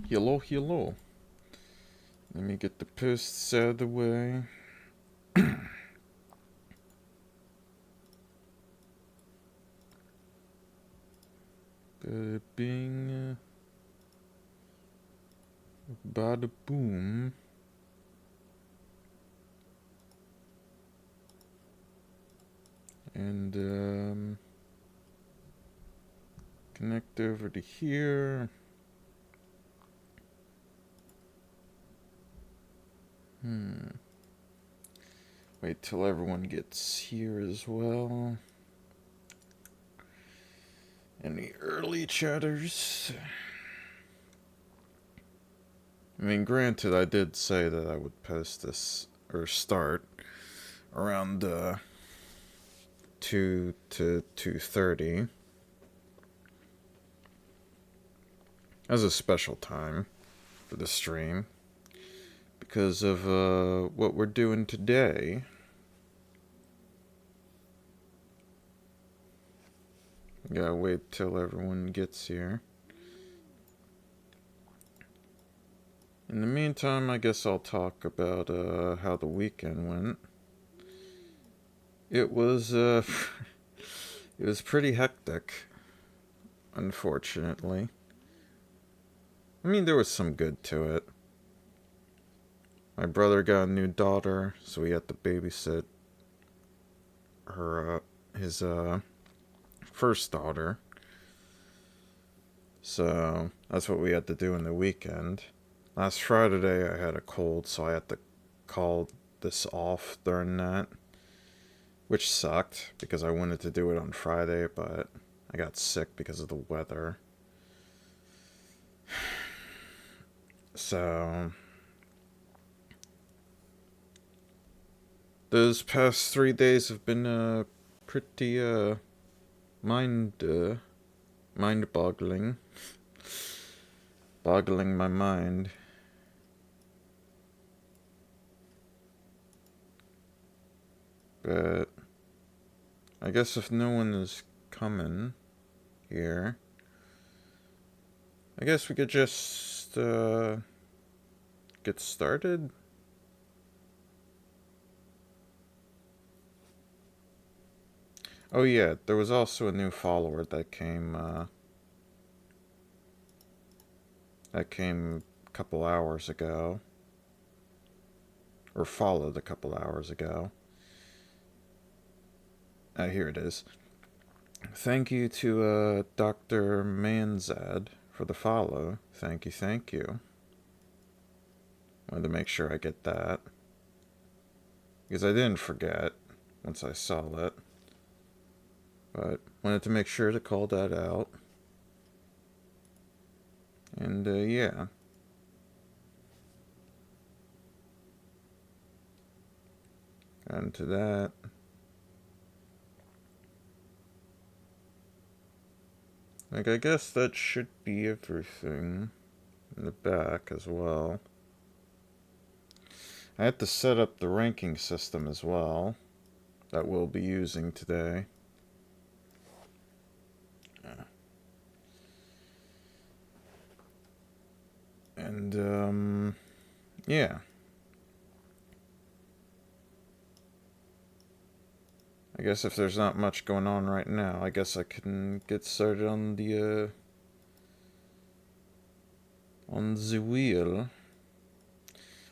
Hello, hello. Let me get the posts out of the way. Bada bing. Bada boom. And, connect over to here. Wait till everyone gets here as well. Any early chatters? I mean, granted, I did say that I would post this, or start, around 2 to 2:30 as a special time for the stream because of what we're doing today. Gotta wait till everyone gets here. In the meantime, I guess I'll talk about how the weekend went. It was it was pretty hectic, unfortunately. I mean, there was some good to it. My brother got a new daughter, so we had to babysit her his first daughter. So that's what we had to do in the weekend. Last Friday I had a cold, so I had to call this off during that, which sucked because I wanted to do it on Friday, but I got sick because of the weather. So those past 3 days have been pretty mind-boggling. Boggling my mind. But I guess if no one is coming here, I guess we could just get started. Oh yeah, there was also a new follower that came a couple hours ago. Or followed a couple hours ago. Here it is. Thank you to Dr. Manzad for the follow. Thank you, thank you. Wanted to make sure I get that, because I didn't forget once I saw it. But wanted to make sure to call that out. And yeah. Got into that. Like, I guess that should be everything in the back as well. I had to set up the ranking system as well that we'll be using today. And yeah. I guess if there's not much going on right now, I guess I can get started on the wheel.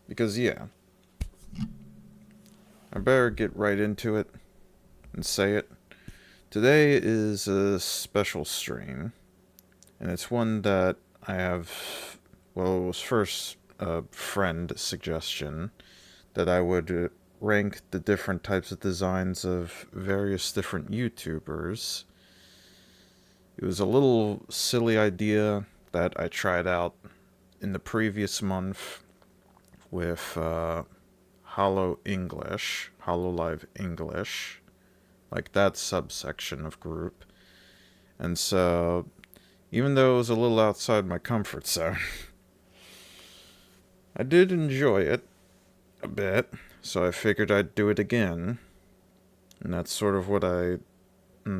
Because yeah, I better get right into it and say it. Today is a special stream, and it's one that I have, well, it was first a friend suggestion that I would rank the different types of designs of various different YouTubers. It was a little silly idea that I tried out in the previous month with Hololive English, like that subsection of group. And so, even though it was a little outside my comfort zone, I did enjoy it a bit, so I figured I'd do it again. And that's sort of what I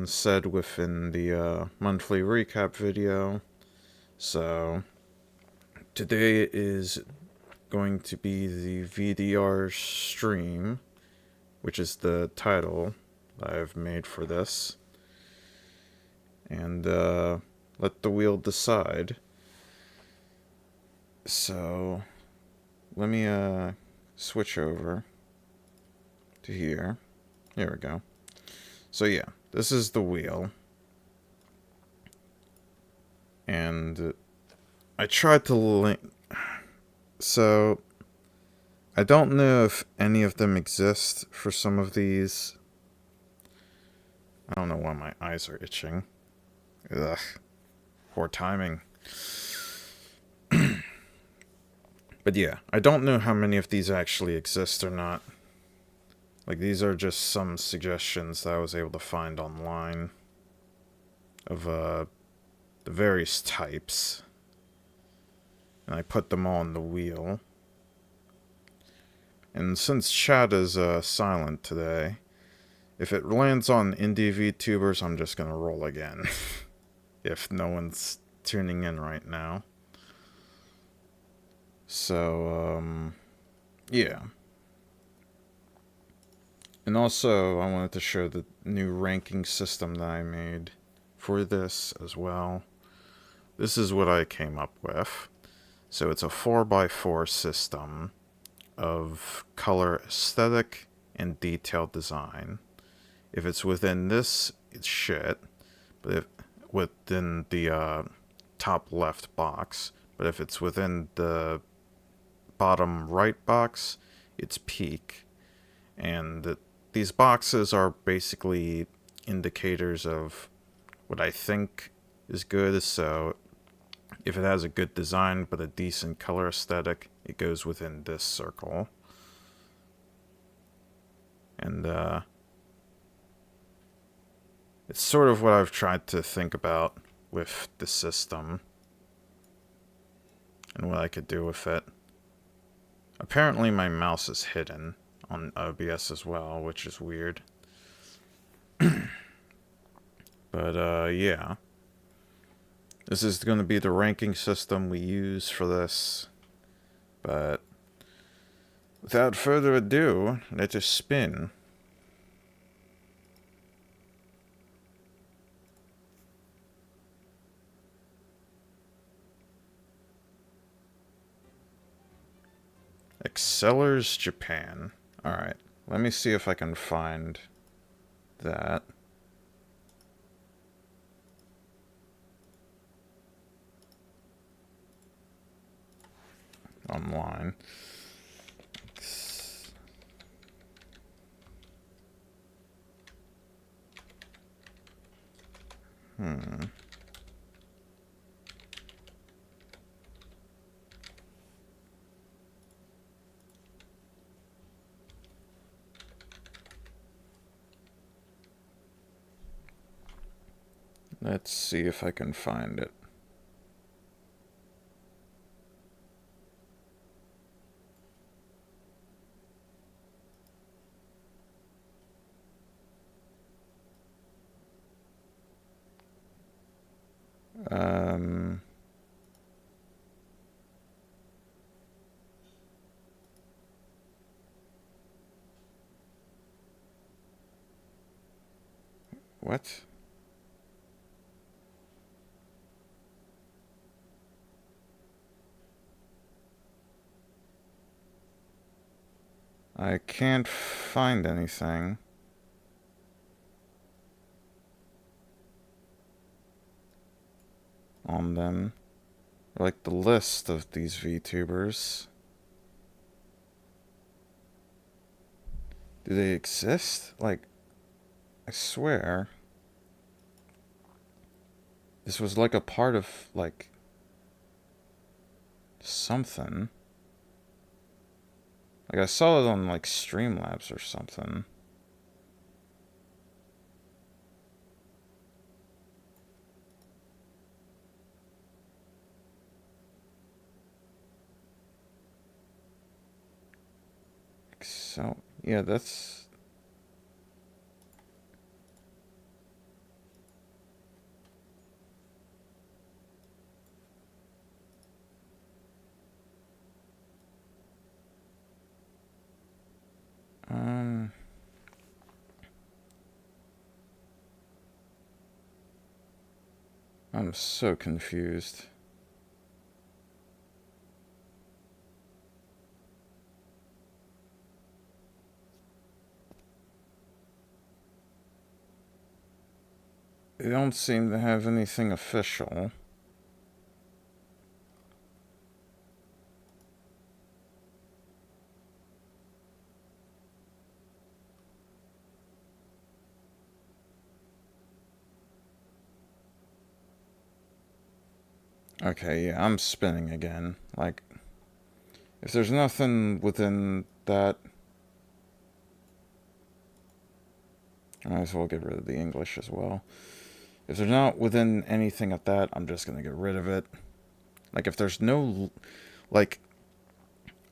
said within the monthly recap video. So, Today is going to be the VDR stream, which is the title I've made for this. And let the wheel decide. So let me switch over to here. There we go. So yeah, this is the wheel. And I tried to link. So I don't know if any of them exist for some of these. I don't know why my eyes are itching. Ugh. Poor timing. But yeah, I don't know how many of these actually exist or not. Like, these are just some suggestions that I was able to find online of the various types. And I put them all on the wheel. And since chat is silent today, if it lands on indie VTubers, I'm just gonna roll again. If no one's tuning in right now. So, yeah. And also, I wanted to show the new ranking system that I made for this as well. This is what I came up with. So it's a 4x4 system of color aesthetic and detailed design. If it's within this, it's shit. But if within the top left box, but if it's within the bottom right box, it's peak. And these boxes are basically indicators of what I think is good. So if it has a good design but a decent color aesthetic, it goes within this circle. And it's sort of what I've tried to think about with the system and what I could do with it. Apparently my mouse is hidden on OBS as well, which is weird. But yeah. This is going to be the ranking system we use for this. But without further ado, let us spin. Excellers Japan. Alright, let me see if I can find that. Online. Let's see if I can find it. What? I can't find anything on them. Like the list of these VTubers. Do they exist? Like, I swear. This was like a part of, like, something. Like, I saw it on, like, Streamlabs or something. So, yeah, that's... I'm so confused. They don't seem to have anything official. Okay, yeah, I'm spinning again. Like, if there's nothing within that, I might as well get rid of the English as well. If there's not within anything of that, I'm just gonna get rid of it. Like, if there's no, like,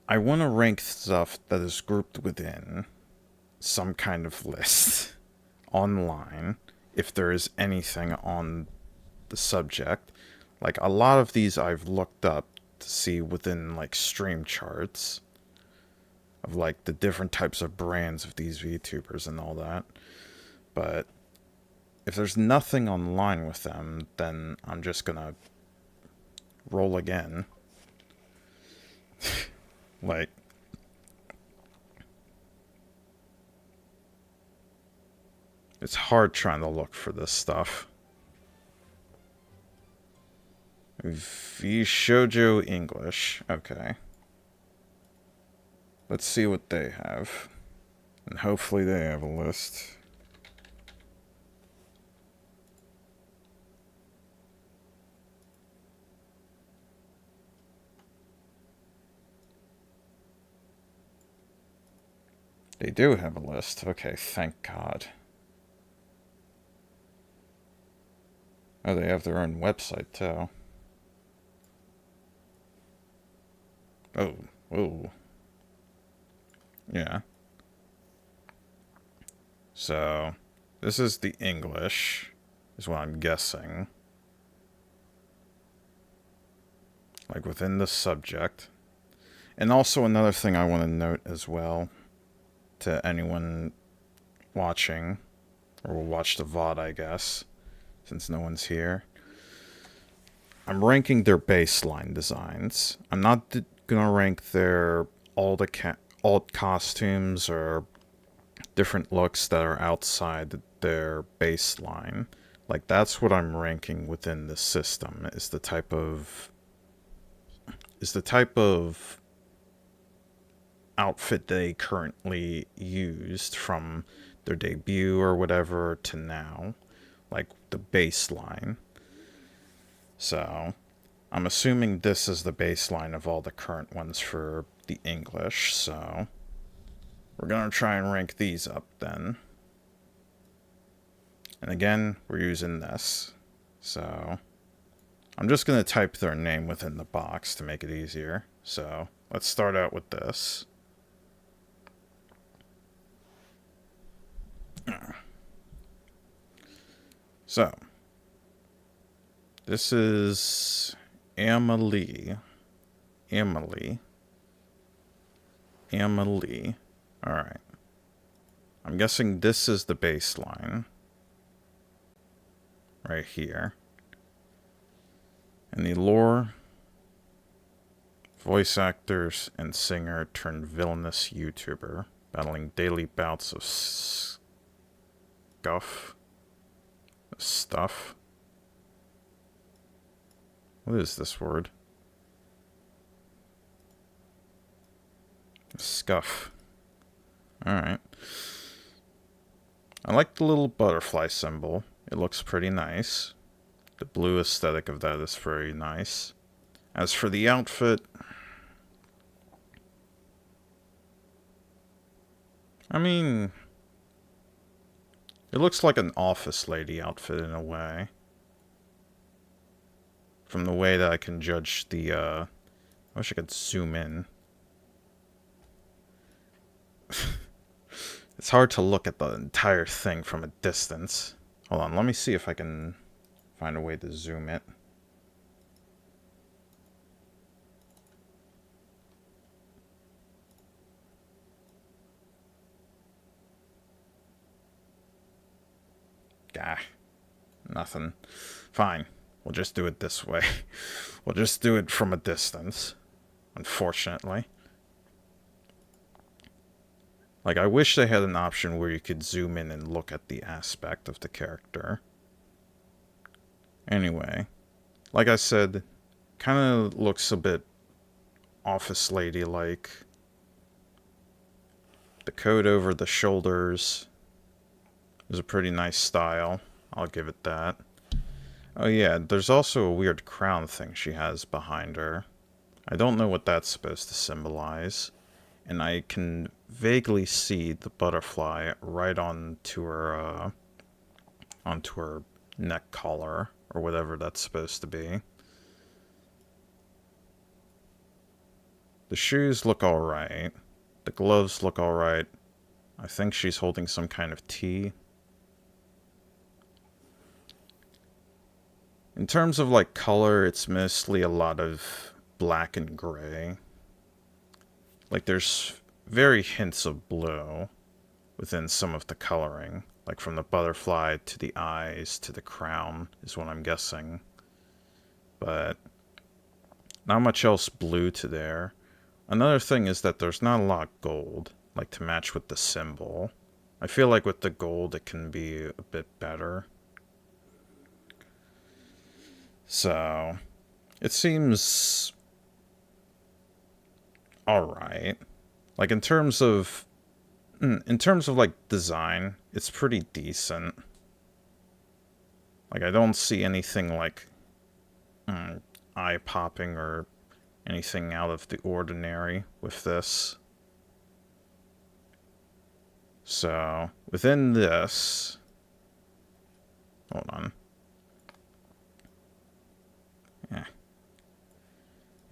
I want to rank stuff that is grouped within some kind of list online, if there is anything on the subject. Like, a lot of these I've looked up to see within, like, stream charts of, like, the different types of brands of these VTubers and all that. But if there's nothing online with them, then I'm just gonna roll again. Like, it's hard trying to look for this stuff. Vshojo English. Okay. Let's see what they have. And hopefully they have a list. They do have a list. Okay, thank God. Oh, they have their own website, too. Oh, whoa. Yeah. So, this is the English, is what I'm guessing. Like, within the subject. And also another thing I want to note as well, to anyone watching, or will watch the VOD, I guess, since no one's here. I'm ranking their baseline designs. I'm not gonna rank their alt costumes or different looks that are outside their baseline. Like, that's what I'm ranking within the system, is the type of outfit they currently used from their debut or whatever to now. Like, the baseline. So, I'm assuming this is the baseline of all the current ones for the English, so we're gonna try and rank these up then. And again, we're using this. So, I'm just gonna type their name within the box to make it easier. So, let's start out with this. So, this is Emily. Alright. I'm guessing this is the baseline. Right here. And the lore, voice actors and singer turned villainous YouTuber, battling daily bouts of stuff. What is this word? Scuff. Alright. I like the little butterfly symbol. It looks pretty nice. The blue aesthetic of that is very nice. As for the outfit, I mean, it looks like an office lady outfit in a way. From the way that I can judge the, I wish I could zoom in. It's hard to look at the entire thing from a distance. Hold on, let me see if I can find a way to zoom it. Gah. Nothing. Fine. we'll just do it this way. We'll just do it from a distance, unfortunately. Like, I wish they had an option where you could zoom in and look at the aspect of the character. Anyway, like I said, kind of looks a bit office lady-like. The coat over the shoulders is a pretty nice style. I'll give it that. Oh yeah, there's also a weird crown thing she has behind her. I don't know what that's supposed to symbolize. And I can vaguely see the butterfly right onto her neck collar, or whatever that's supposed to be. The shoes look alright. The gloves look alright. I think she's holding some kind of tea. In terms of, like, color, it's mostly a lot of black and gray. Like, there's very hints of blue within some of the coloring. Like, from the butterfly to the eyes to the crown is what I'm guessing. But not much else blue to there. Another thing is that there's not a lot of gold, like, to match with the symbol. I feel like with the gold it can be a bit better. So, it seems alright. Like, in terms of like design, it's pretty decent. Like, I don't see anything like eye-popping or anything out of the ordinary with this. So, within this, hold on. Yeah.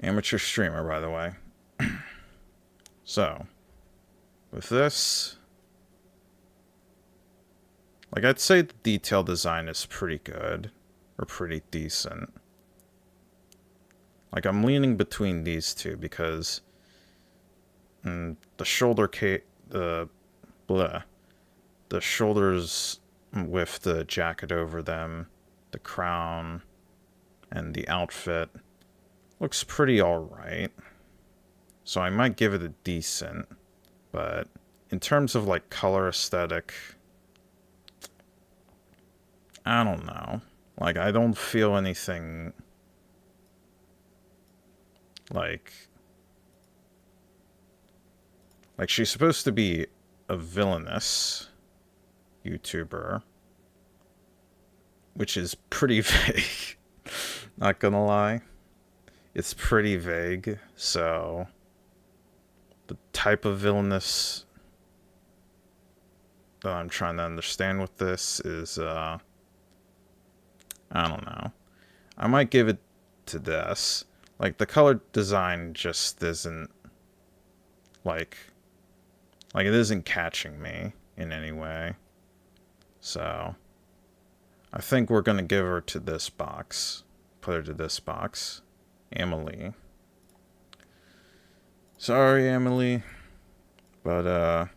Amateur streamer, by the way. So, with this, like, I'd say the detail design is pretty good, or pretty decent. Like, I'm leaning between these two because the shoulder the shoulders with the jacket over them, the crown, and the outfit looks pretty alright. So I might give it a decent, but in terms of, like, color aesthetic, I don't know. Like, I don't feel anything like she's supposed to be a villainous YouTuber, which is pretty vague. Not gonna lie. It's pretty vague, so the type of villainous that I'm trying to understand with this is, I don't know. I might give it to this. Like, the color design just isn't, like it isn't catching me in any way. So, I think we're gonna give her to this box. Put her to this box. Emily. Sorry, Emily. But,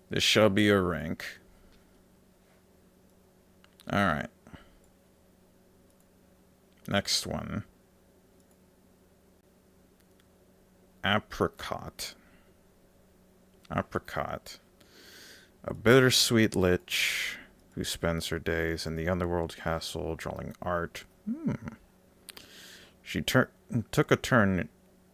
this shall be a rank. Alright. Next one. Apricot. Apricot. A bittersweet lich who spends her days in the underworld castle drawing art. She took a turn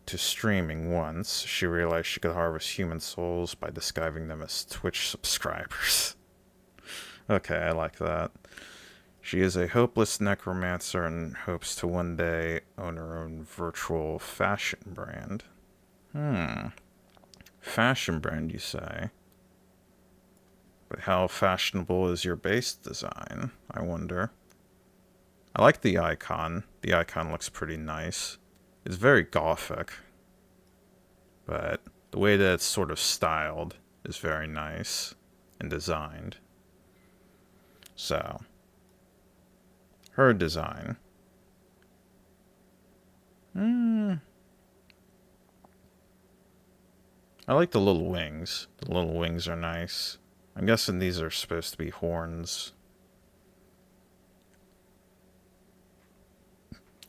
to streaming once. She realized she could harvest human souls by disguising them as Twitch subscribers. Okay, I like that. She is a hopeless necromancer and hopes to one day own her own virtual fashion brand. Fashion brand, you say? But how fashionable is your base design, I wonder? I like the icon. The icon looks pretty nice. It's very gothic. But the way that it's sort of styled is very nice and designed. So, her design. I like the little wings. The little wings are nice. I'm guessing these are supposed to be horns.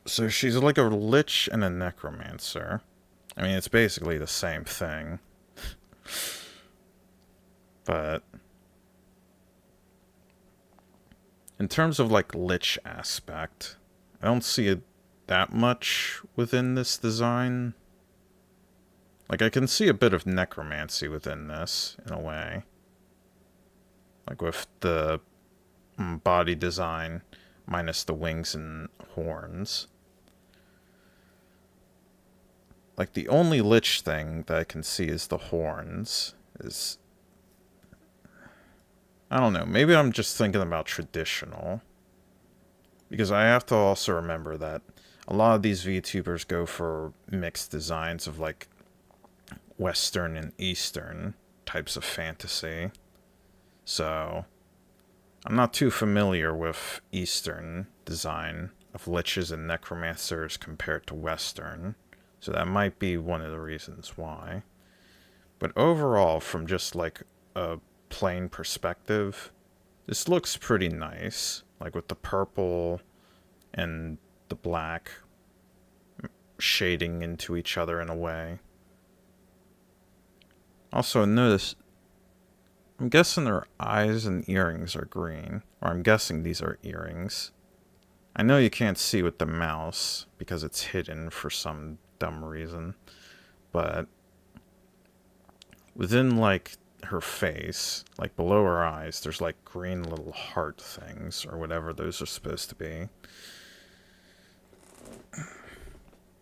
So she's like a lich and a necromancer. I mean, it's basically the same thing. But in terms of like lich aspect, I don't see it that much within this design. Like, I can see a bit of necromancy within this, in a way. Like with the body design, minus the wings and horns. Like, the only lich thing that I can see is the horns. I don't know, maybe I'm just thinking about traditional. Because I have to also remember that a lot of these VTubers go for mixed designs of, like, Western and Eastern types of fantasy. So, I'm not too familiar with Eastern design of liches and necromancers compared to Western. So that might be one of the reasons why. But overall, from just like a plain perspective, this looks pretty nice. Like with the purple and the black shading into each other in a way. Also, notice, I'm guessing their eyes and earrings are green. Or I'm guessing these are earrings. I know you can't see with the mouse because it's hidden for some dumb reason. But within, like, her face, like below her eyes, there's like green little heart things or whatever those are supposed to be.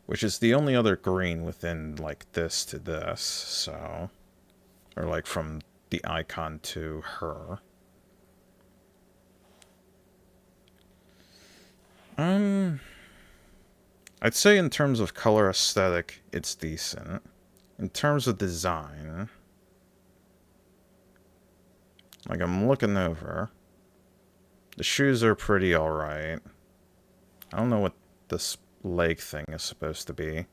Which is the only other green within, like, this to this, so... Or, like, from the icon to her. I'd say in terms of color aesthetic, it's decent. In terms of design... Like, I'm looking over. The shoes are pretty alright. I don't know what this leg thing is supposed to be.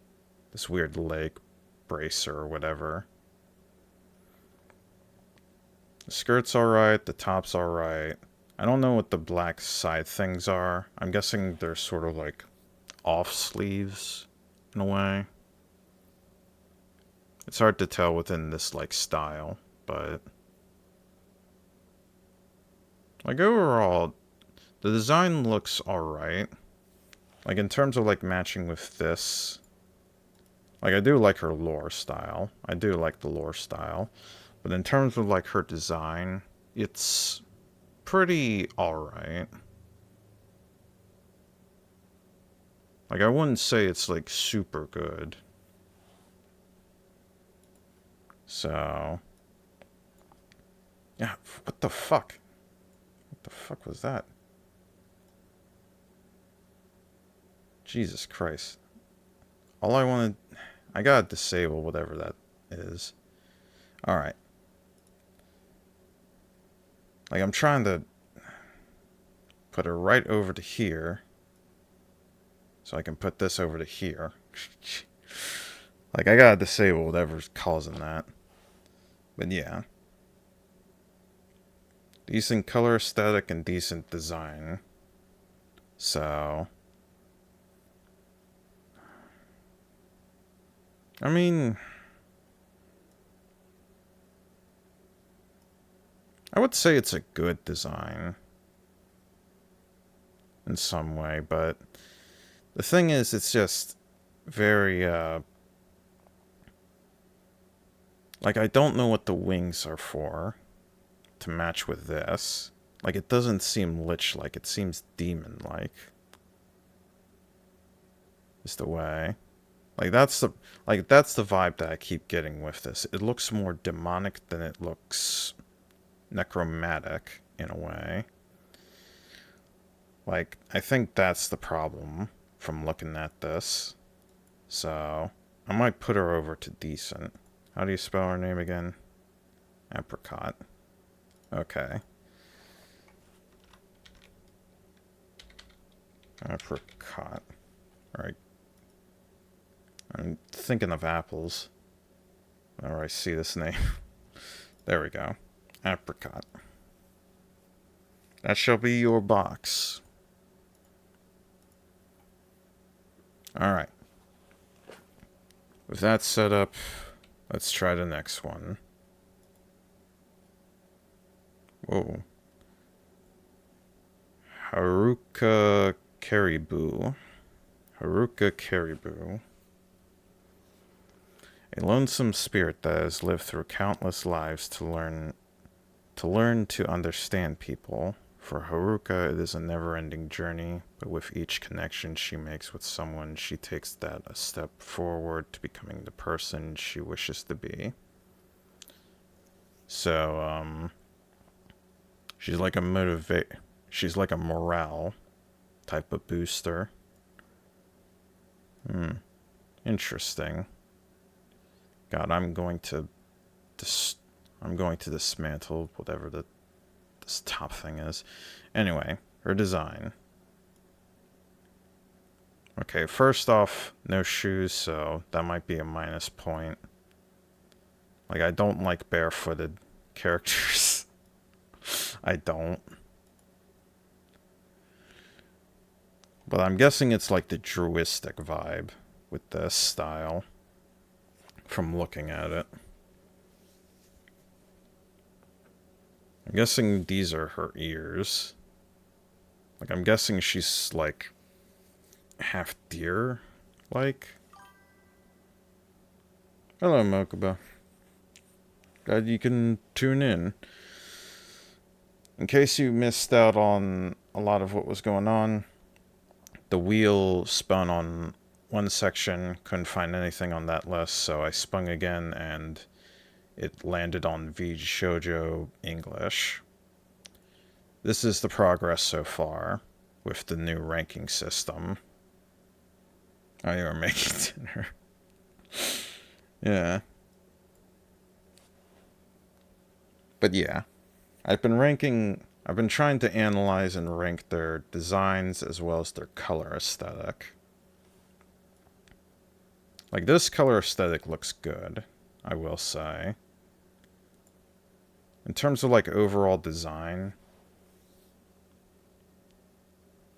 This weird leg bracer or whatever. The skirt's alright, the top's alright. I don't know what the black side things are. I'm guessing they're sort of like off sleeves in a way. It's hard to tell within this like style, but like overall, the design looks alright. Like in terms of like matching with this, like I do like her lore style. I do like the lore style. But in terms of like her design, it's pretty alright. Like I wouldn't say it's like super good. So... Yeah, what the fuck? What the fuck was that? Jesus Christ. All I wanted... I gotta disable whatever that is. Alright. Like, I'm trying to put her right over to here. So I can put this over to here. Like, I gotta disable whatever's causing that. But yeah. Decent color aesthetic and decent design. So... I mean... I would say it's a good design. In some way, but... The thing is, it's just... very, like, I don't know what the wings are for. To match with this. Like, it doesn't seem lich-like. It seems demon-like. Is the way. Like, that's the vibe that I keep getting with this. It looks more demonic than it looks necromantic, in a way. Like, I think that's the problem from looking at this. So, I might put her over to decent. How do you spell her name again? Apricot. Okay. Apricot. Alright. I'm thinking of apples whenever I see this name. There we go. Apricot. That shall be your box. Alright. With that set up, let's try the next one. Whoa. Haruka Caribou. Haruka Caribou. A lonesome spirit that has lived through countless lives to learn to understand people. For Haruka, it is a never-ending journey, but with each connection she makes with someone, she takes that a step forward to becoming the person she wishes to be. So, she's like a morale type of booster. Interesting. God, I'm going to dismantle whatever this top thing is. Anyway, her design. Okay, first off, no shoes, so that might be a minus point. Like, I don't like barefooted characters. I don't. But I'm guessing it's like the druistic vibe with this style. From looking at it. I'm guessing these are her ears. Like, I'm guessing she's, like, half deer-like. Hello, Mokuba. Glad you can tune in. In case you missed out on a lot of what was going on, the wheel spun on one section, couldn't find anything on that list, so I spun again, and it landed on Vshojo English. This is the progress so far with the new ranking system. Oh, you are making dinner. Yeah. But yeah, I've been trying to analyze and rank their designs as well as their color aesthetic. Like, this color aesthetic looks good, I will say. In terms of, like, overall design,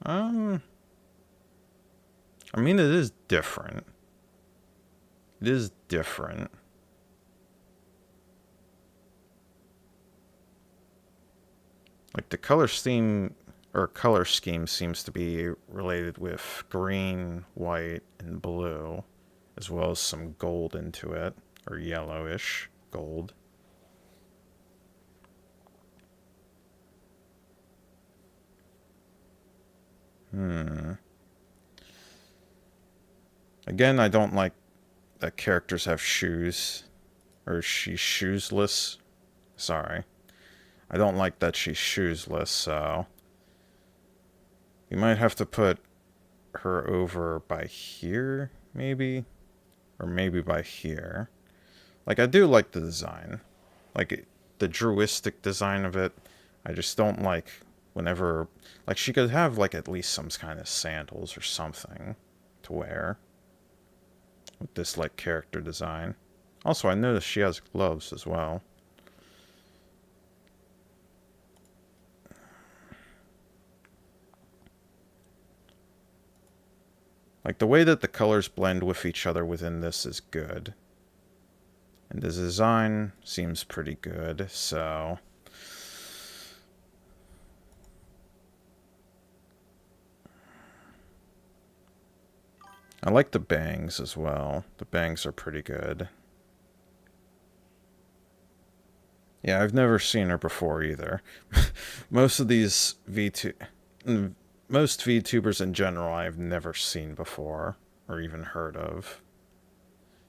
I mean, it is different. It is different. Like, the color scheme seems to be related with green, white, and blue, as well as some gold into it, or yellowish gold. Again, I don't like that characters have shoes, or she's shoesless. Sorry. I don't like that she's shoesless, so you might have to put her over by here, maybe? Or maybe by here. Like, I do like the design. Like, the druistic design of it. I just don't like whenever... Like, she could have, like, at least some kind of sandals or something to wear. With this, like, character design. Also, I noticed she has gloves as well. Like, the way that the colors blend with each other within this is good. And the design seems pretty good, so... I like the bangs as well. The bangs are pretty good. Yeah, I've never seen her before either. Most of these most VTubers in general I've never seen before, or even heard of.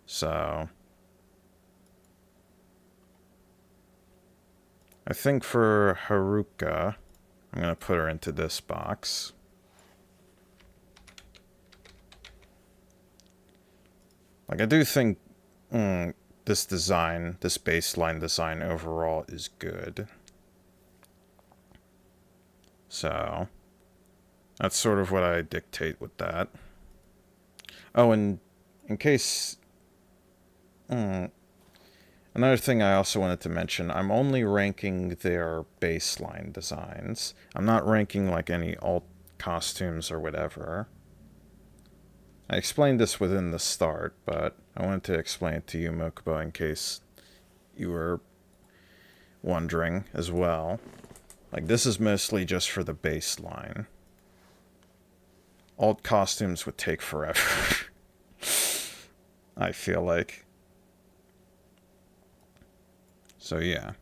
So... I think for Haruka, I'm going to put her into this box. Like, I do think this design, this baseline design overall is good. So, that's sort of what I dictate with that. Oh, and in case... Another thing I also wanted to mention, I'm only ranking their baseline designs. I'm not ranking like any alt costumes or whatever. I explained this within the start, but I wanted to explain it to you, Mokubo, in case you were wondering as well. Like, this is mostly just for the baseline. Alt costumes would take forever. I feel like. So, yeah.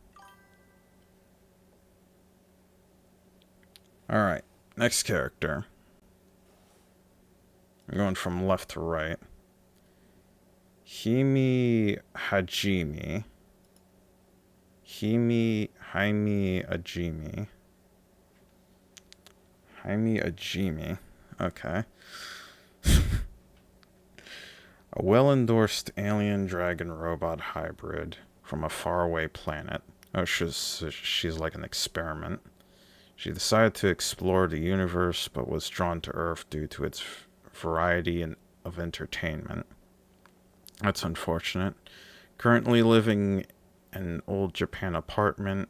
Alright, next character. I'm going from left to right. Hime Hajime. Jaime Ajimi. Jaime Ajimi. Okay. A well-endorsed alien dragon robot hybrid from a faraway planet. Oh, she's like an experiment. She decided to explore the universe, but was drawn to Earth due to its variety of entertainment. That's unfortunate. Currently living in an old Japan apartment,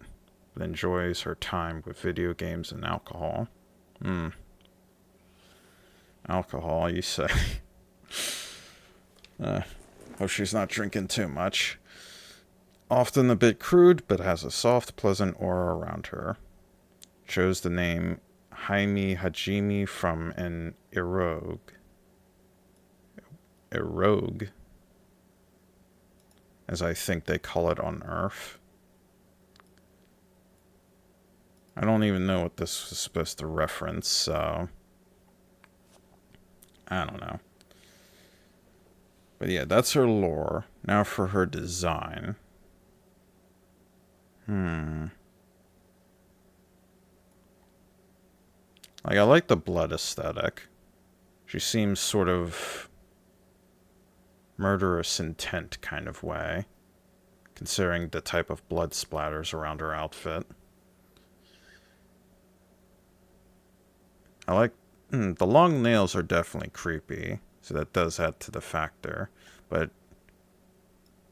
but enjoys her time with video games and alcohol. Alcohol, you say? Hope she's not drinking too much. Often a bit crude, but has a soft, pleasant aura around her. Chose the name Jaime Hajime from an eroge. Eroge, as I think they call it on Earth. I don't even know what this was supposed to reference, so I don't know. But yeah, that's her lore. Now for her design. Like, I like the blood aesthetic. She seems sort of murderous intent kind of way, considering the type of blood splatters around her outfit. I like... the long nails are definitely creepy, so that does add to the factor. But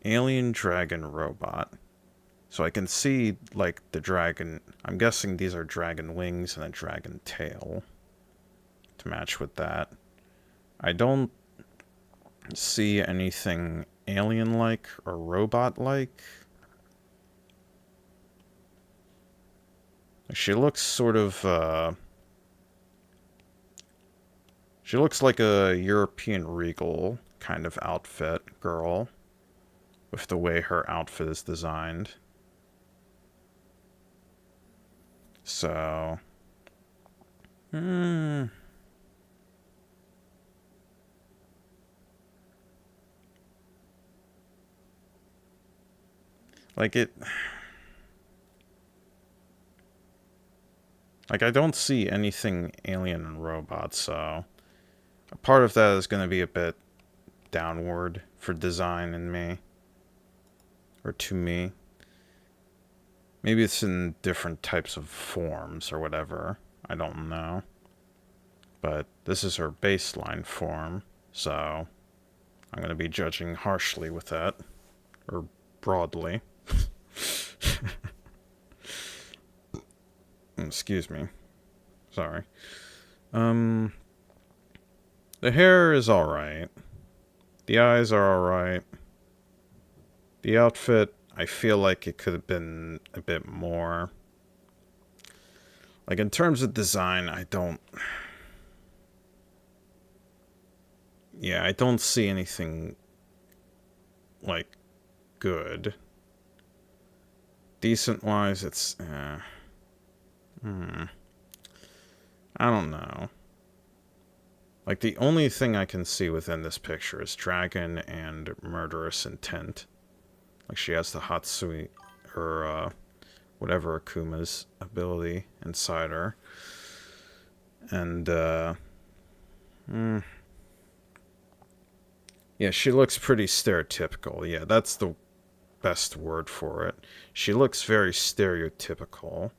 alien dragon robot. So I can see, like, the dragon... I'm guessing these are dragon wings and a dragon tail to match with that. I don't see anything alien-like or robot-like. She looks sort of, she looks like a European regal kind of outfit girl, with the way her outfit is designed. So... Like, like, I don't see anything alien and robot, so... a part of that is going to be a bit downward for design in me. Or to me. Maybe it's in different types of forms or whatever. I don't know. But this is her baseline form, so I'm going to be judging harshly with that. Or broadly. Excuse me. Sorry. The hair is alright. The eyes are alright. The outfit, I feel like it could have been a bit more. Like, in terms of design, I don't see anything, like, good. Decent-wise, it's, I don't know. Like, the only thing I can see within this picture is dragon and murderous intent. Like, she has the Hatsui, or, whatever Akuma's ability inside her. And, yeah, she looks pretty stereotypical. Yeah, that's the best word for it. She looks very stereotypical.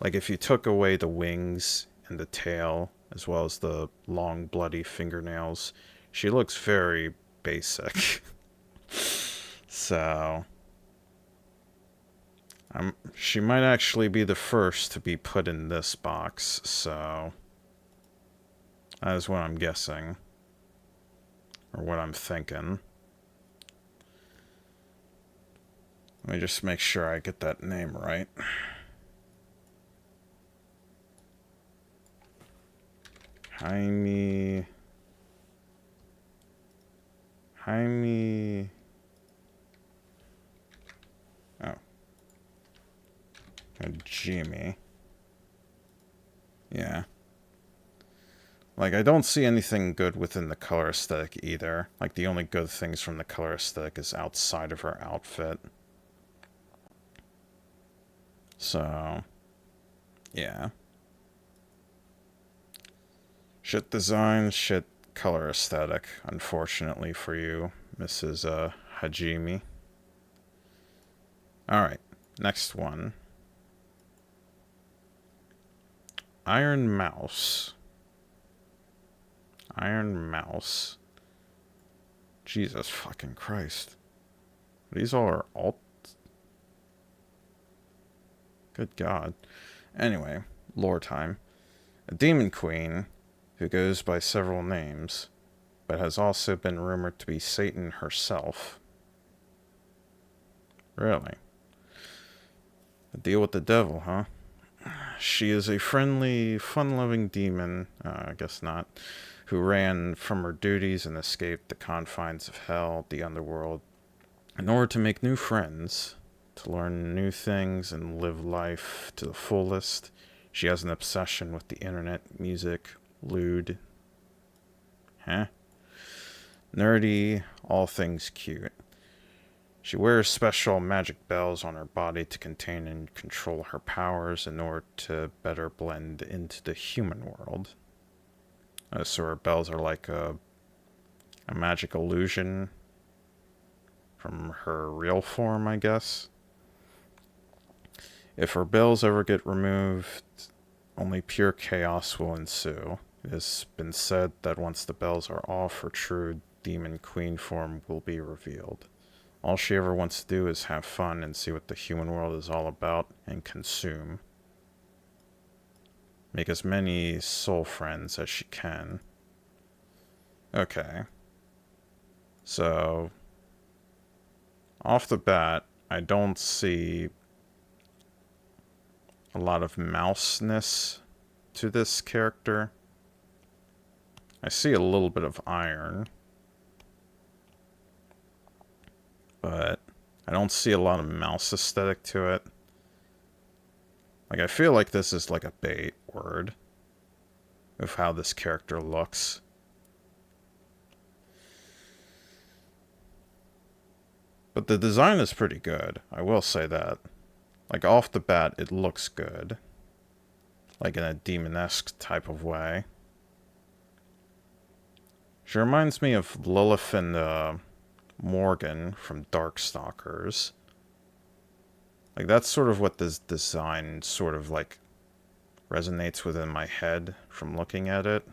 Like, if you took away the wings and the tail, as well as the long, bloody fingernails, she looks very basic. So, She might actually be the first to be put in this box, so that is what I'm guessing. Or what I'm thinking. Let me just make sure I get that name right. Jaime... Oh. Jimmy. Yeah. Like, I don't see anything good within the color aesthetic either. Like, the only good things from the color aesthetic is outside of her outfit. So, yeah. Shit design, shit color aesthetic, unfortunately for you, Mrs. Hajime. Alright, next one. Iron Mouse. Iron Mouse. Jesus fucking Christ. These all are alt. Good God. Anyway, lore time. A demon queen who goes by several names, but has also been rumored to be Satan herself. Really? A deal with the devil, huh? She is a friendly, fun-loving demon, I guess not, who ran from her duties and escaped the confines of hell, the underworld, in order to make new friends, to learn new things and live life to the fullest. She has an obsession with the internet, music, lewd, nerdy, all things cute. She wears special magic bells on her body to contain and control her powers in order to better blend into the human world. So her bells are like a magic illusion from her real form, I guess. If her bells ever get removed, only pure chaos will ensue. It has been said that once the bells are off, her true demon queen form will be revealed. All she ever wants to do is have fun and see what the human world is all about and consume. Make as many soul friends as she can. Okay. So, off the bat, I don't see a lot of mouseness to this character. I see a little bit of iron, but I don't see a lot of mouse aesthetic to it. Like, I feel like this is like a bait word of how this character looks. But the design is pretty good, I will say that. Like, off the bat, it looks good. Like, in a demonesque type of way. She reminds me of Lilith and Morgan from Darkstalkers. Like, that's sort of what this design sort of, like, resonates within my head from looking at it.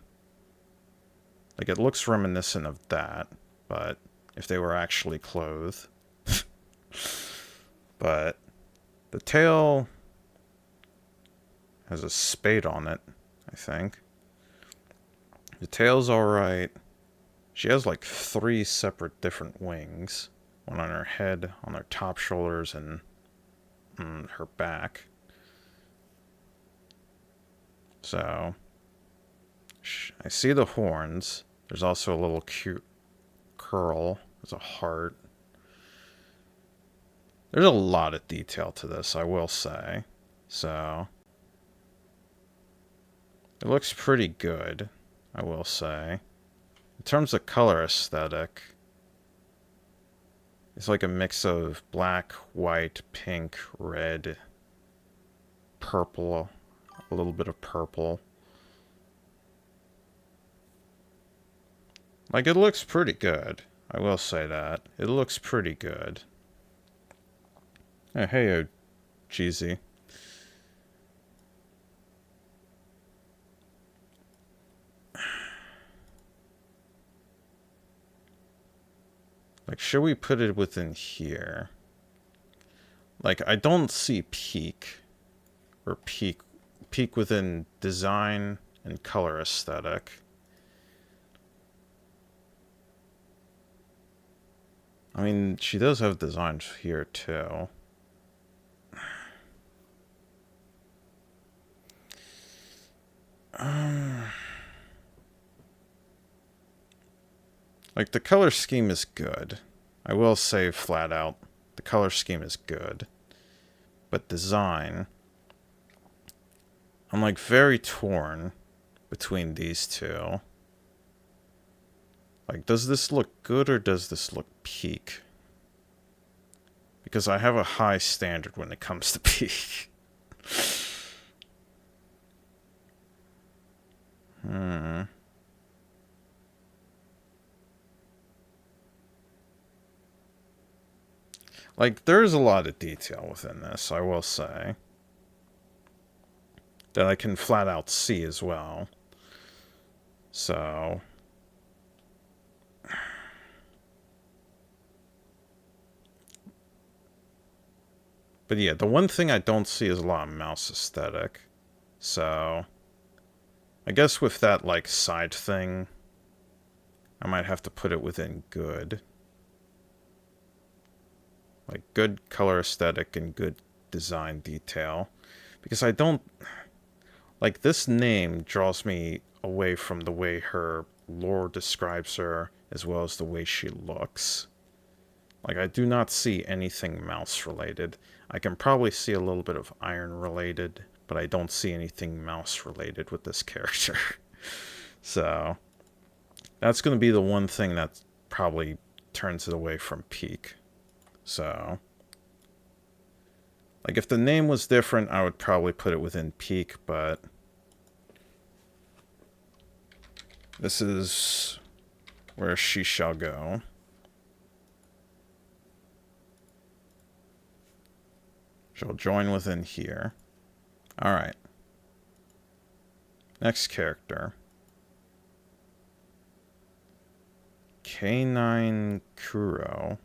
Like, it looks reminiscent of that, but if they were actually clothed. But the tail has a spade on it, I think. The tail's alright. She has like 3 separate different wings. One on her head, on her top shoulders, and on her back. So, I see the horns. There's also a little cute curl. There's a heart. There's a lot of detail to this, I will say. So, it looks pretty good, I will say. In terms of color aesthetic, it's like a mix of black, white, pink, red, purple, a little bit of purple. Like, it looks pretty good. I will say that. It looks pretty good. Oh, hey, cheesy. Like, should we put it within here? Like, I don't see peak, or peak within design and color aesthetic. I mean, she does have designs here, too. Like, the color scheme is good. I will say flat out, the color scheme is good. But design, I'm like very torn between these two. Like, does this look good or does this look peak? Because I have a high standard when it comes to peak. Like, there's a lot of detail within this, I will say. That I can flat out see as well. So... But yeah, the one thing I don't see is a lot of mouse aesthetic. So... I guess with that, like, side thing, I might have to put it within good. Like, good color aesthetic and good design detail. Because I don't... Like, this name draws me away from the way her lore describes her, as well as the way she looks. Like, I do not see anything mouse-related. I can probably see a little bit of iron-related, but I don't see anything mouse-related with this character. So, that's going to be the one thing that probably turns it away from peak. So, like, if the name was different, I would probably put it within peak, but this is where she shall go. She'll join within here. Alright. Next character. K9 Kuro.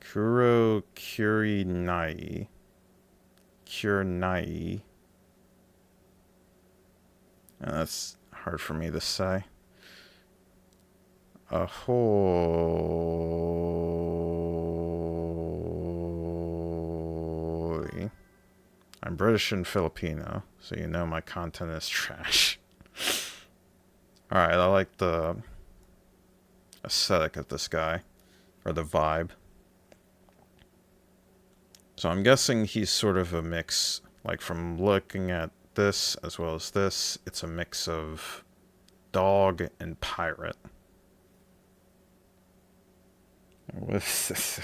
Kuro Kurenai. Kurenai. That's hard for me to say. Ahoy. I'm British and Filipino, so you know my content is trash. Alright, I like the aesthetic of this guy. Or the vibe. So I'm guessing he's sort of a mix, like from looking at this as well as this, it's a mix of dog and pirate. What's this?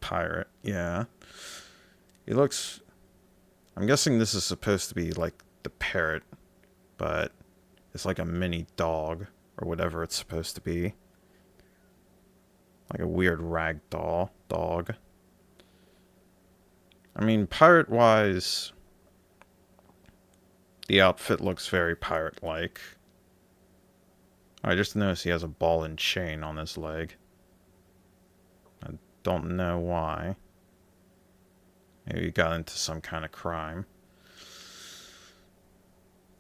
Pirate, yeah. He looks... I'm guessing this is supposed to be like the parrot, but it's like a mini dog, or whatever it's supposed to be. Like a weird ragdoll dog. I mean, pirate-wise, the outfit looks very pirate-like. I just noticed he has a ball and chain on his leg. I don't know why. Maybe he got into some kind of crime.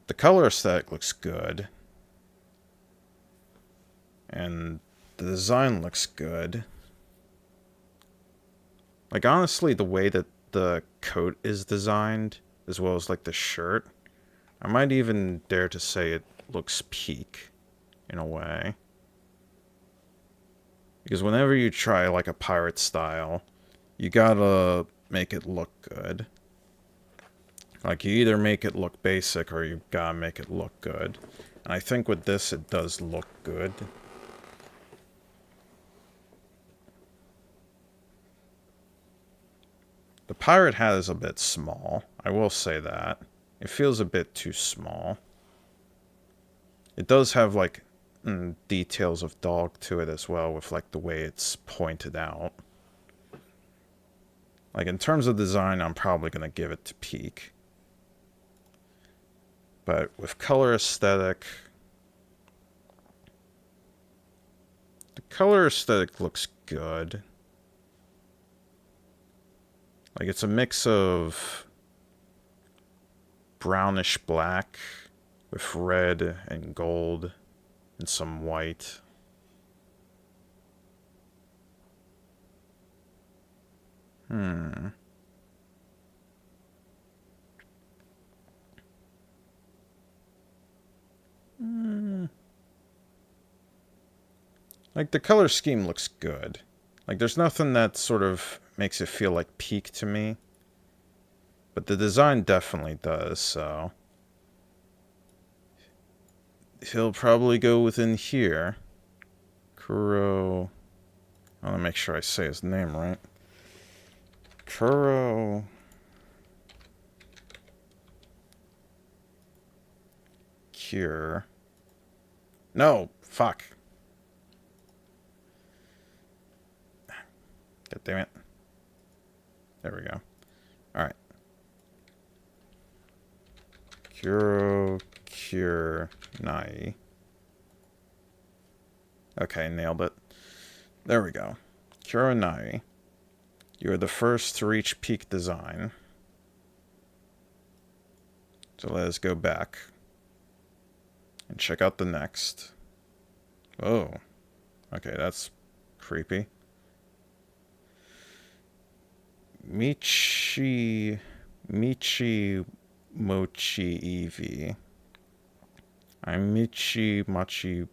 The color aesthetic looks good. And the design looks good. Like, honestly, the way that the coat is designed, as well as, like, the shirt, I might even dare to say it looks peak, in a way. Because whenever you try, like, a pirate style, you gotta make it look good. Like, you either make it look basic, or you gotta make it look good. And I think with this, it does look good. The pirate hat is a bit small. I will say that. It feels a bit too small. It does have, like, details of dog to it as well, with, like, the way it's pointed out. Like, in terms of design, I'm probably going to give it to peak. But with color aesthetic... The color aesthetic looks good. Like, it's a mix of brownish black with red and gold and some white. Like, the color scheme looks good. Like, there's nothing that sort of makes it feel like peak to me. But the design definitely does, so... he'll probably go within here. Kuro... I want to make sure I say his name right. Kuro... Cure... No! Fuck! God damn it. There we go. Alright. Kuro... Cure... Nai. Okay, nailed it. There we go. Kuro Nai. You are the first to reach peak design. So let us go back. And check out the next. Oh. Okay, that's creepy. Michi Mochi Eevee. I'm Michi Mochi...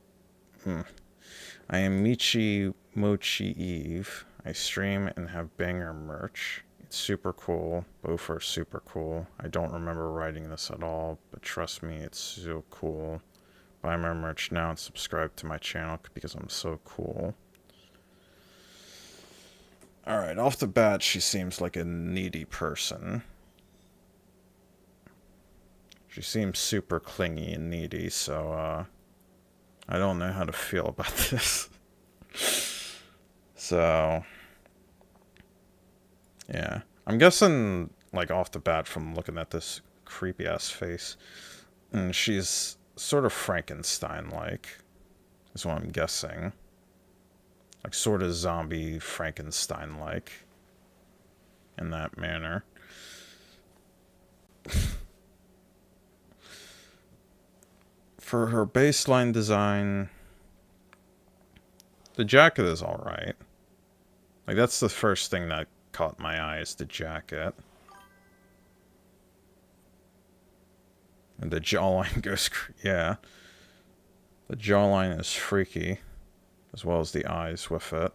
I am Michi Mochi Eve. I stream and have banger merch. It's super cool. Both are super cool. I don't remember writing this at all, but trust me, it's so cool. Buy my merch now and subscribe to my channel because I'm so cool. Alright, off the bat, she seems like a needy person. She seems super clingy and needy, so, I don't know how to feel about this. So, yeah. I'm guessing, like, off the bat from looking at this creepy-ass face, and she's sort of Frankenstein-like, is what I'm guessing. Like, sort of zombie Frankenstein-like, in that manner. For her baseline design, the jacket is alright. Like, that's the first thing that caught my eye, is the jacket. And the jawline goes... yeah. The jawline is freaky, as well as the eyes with it.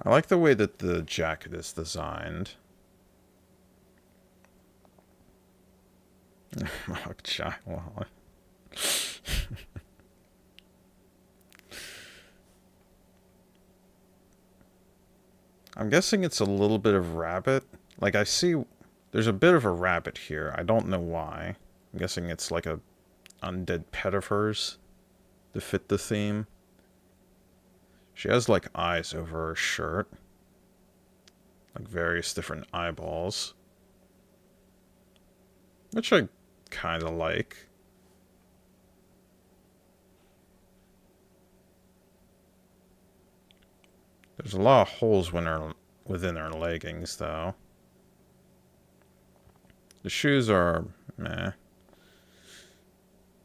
I like the way that the jacket is designed. Oh, child. I'm guessing it's a little bit of rabbit. Like, I see... there's a bit of a rabbit here. I don't know why. I'm guessing it's like a undead pet of hers to fit the theme. She has, like, eyes over her shirt. Like, various different eyeballs. Which I kind of like. There's a lot of holes within her leggings, though. The shoes are meh.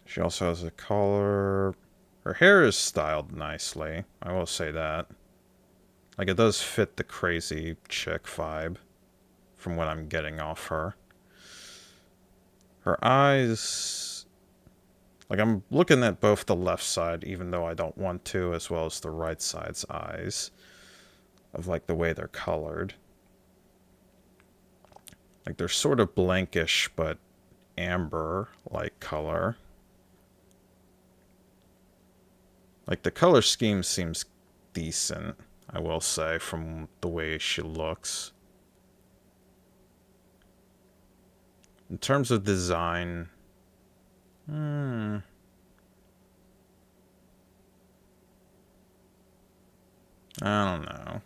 She also has a collar. Her hair is styled nicely, I will say that. Like, it does fit the crazy chick vibe from what I'm getting off her. Her eyes... like, I'm looking at both the left side, even though I don't want to, as well as the right side's eyes. Of, like, the way they're colored. Like, they're sort of blankish, but amber-like color. Like, the color scheme seems decent, I will say, from the way she looks. In terms of design... I don't know.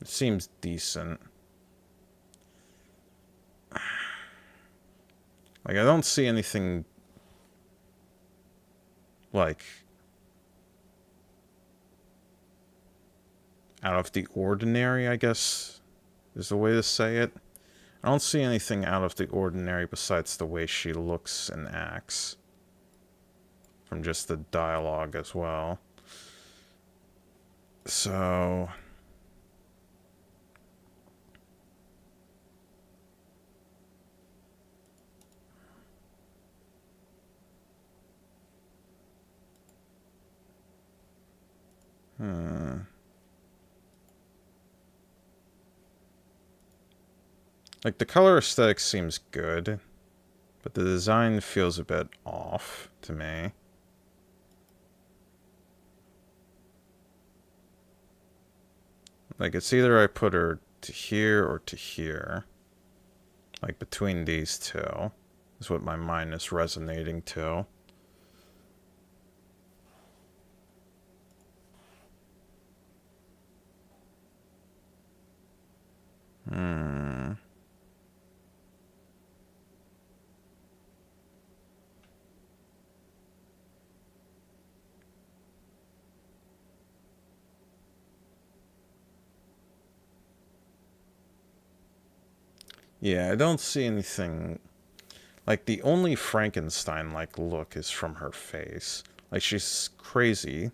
It seems decent. Like, I don't see anything... like... out of the ordinary, I guess, is the way to say it. I don't see anything out of the ordinary besides the way she looks and acts. From just the dialogue as well. So... Like, the color aesthetic seems good, but the design feels a bit off to me. Like, it's either I put her to here or to here. Like, between these two is what my mind is resonating to. Yeah, I don't see anything... Like, the only Frankenstein-like look is from her face. Like, she's crazy,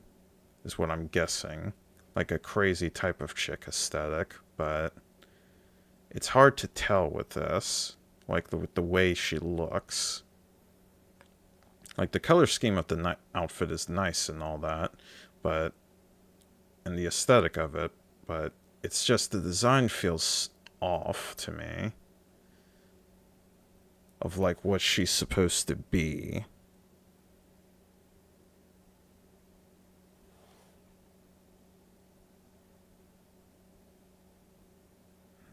is what I'm guessing. Like, a crazy type of chick aesthetic, but... It's hard to tell with this. Like, with the way she looks. Like, the color scheme of the outfit is nice and all that, but... And the aesthetic of it, but... It's just the design feels off to me. Of, like, what she's supposed to be.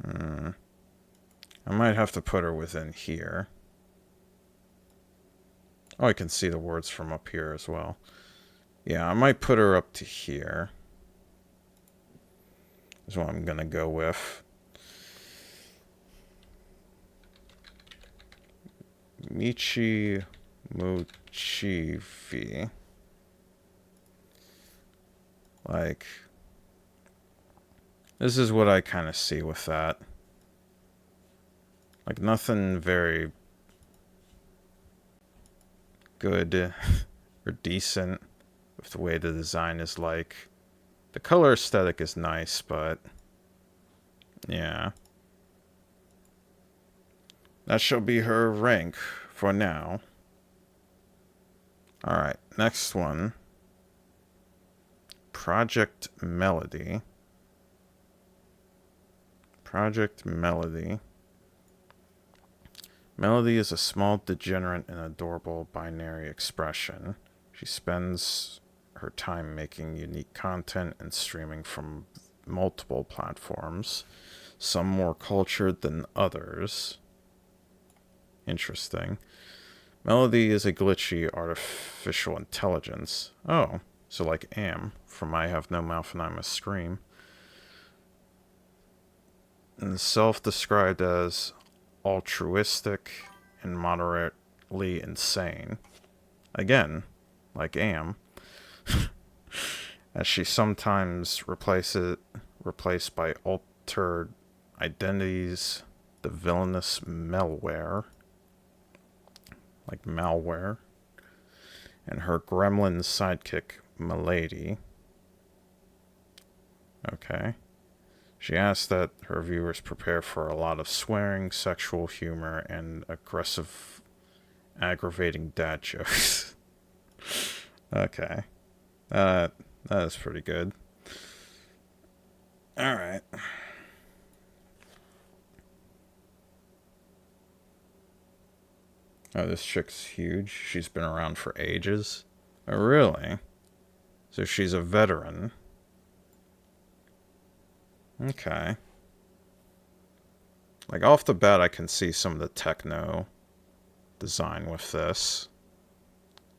I might have to put her within here. Oh, I can see the words from up here as well. Yeah, I might put her up to here. Is what I'm gonna go with. Michi Mochivi. Like, this is what I kind of see with that. Like, nothing very good or decent with the way the design is like. The color aesthetic is nice, but yeah. That shall be her rank for now. Alright, next one. Project Melody. Project Melody. Melody is a small, degenerate, and adorable binary expression. She spends her time making unique content and streaming from multiple platforms, some more cultured than others. Interesting. Melody is a glitchy artificial intelligence. Oh, so like Am from I Have No Mouth and I Must Scream. And self-described as altruistic and moderately insane. Again, like Am. As she sometimes replaced by altered identities, the villainous malware, like malware, and her gremlin sidekick, Milady. Okay. She asks that her viewers prepare for a lot of swearing, sexual humor, and aggressive, aggravating dad jokes. Okay. That is pretty good. Alright. Oh, this chick's huge. She's been around for ages. Oh, really? So she's a veteran. Okay. Like, off the bat, I can see some of the techno design with this.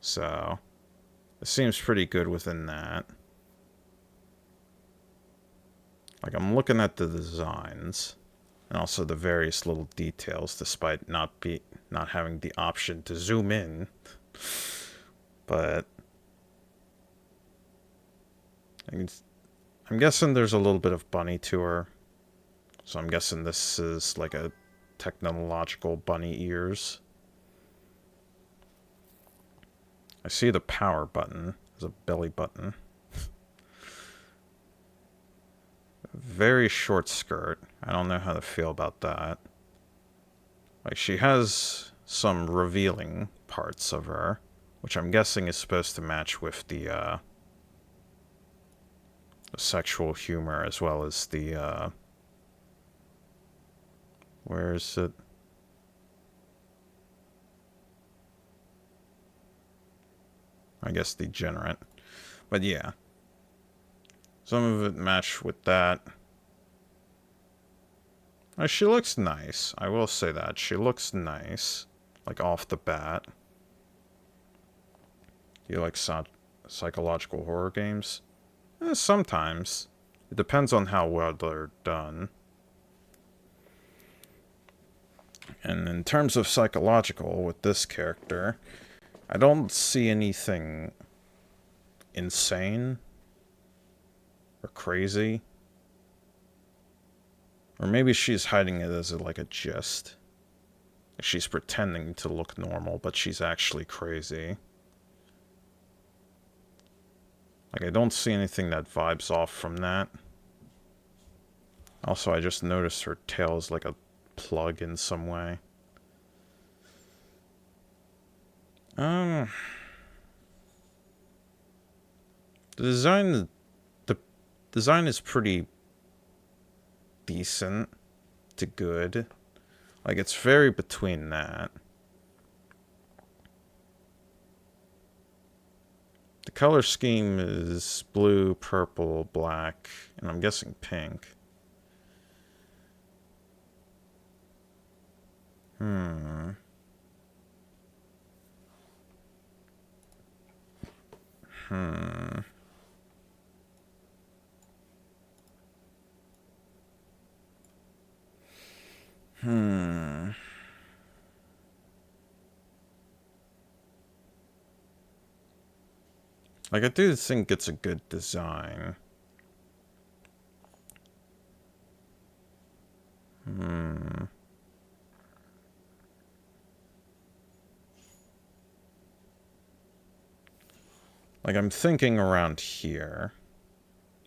So, it seems pretty good within that. Like, I'm looking at the designs and also the various little details, despite not having the option to zoom in. But I'm guessing there's a little bit of bunny to her. So I'm guessing this is like a technological bunny ears. I see the power button as a belly button. Very short skirt. I don't know how to feel about that. Like, she has some revealing parts of her, which I'm guessing is supposed to match with the sexual humor as well as the, where is it? I guess degenerate. But yeah. Some of it matched with that. She looks nice. I will say that. She looks nice. Like, off the bat. Do you like psychological horror games? Sometimes. It depends on how well they're done. And in terms of psychological, with this character, I don't see anything insane or crazy. Or maybe she's hiding it as like a gist. She's pretending to look normal, but she's actually crazy. Like, I don't see anything that vibes off from that. Also, I just noticed her tail is like a plug in some way. The design is pretty decent to good. Like, it's very between that. The color scheme is blue, purple, black, and I'm guessing pink. Hmm. Like, I do think it's a good design. Like, I'm thinking around here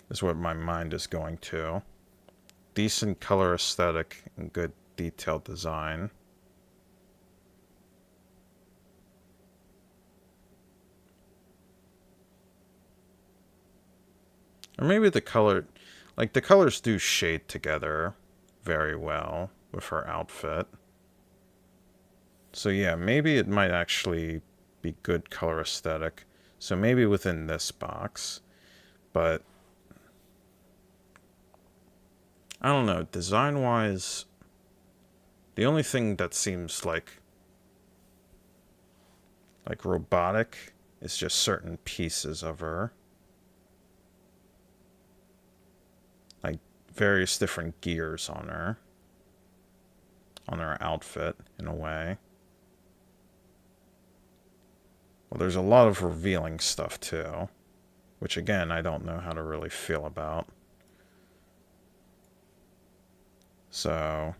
is what my mind is going to. Decent color aesthetic and good detailed design. Or maybe the color... Like, the colors do shade together very well with her outfit. So yeah, maybe it might actually be good color aesthetic. So maybe within this box. But I don't know, design-wise, the only thing that seems like robotic is just certain pieces of her. Like various different gears on her outfit, in a way. Well, there's a lot of revealing stuff, too. Which, again, I don't know how to really feel about. So...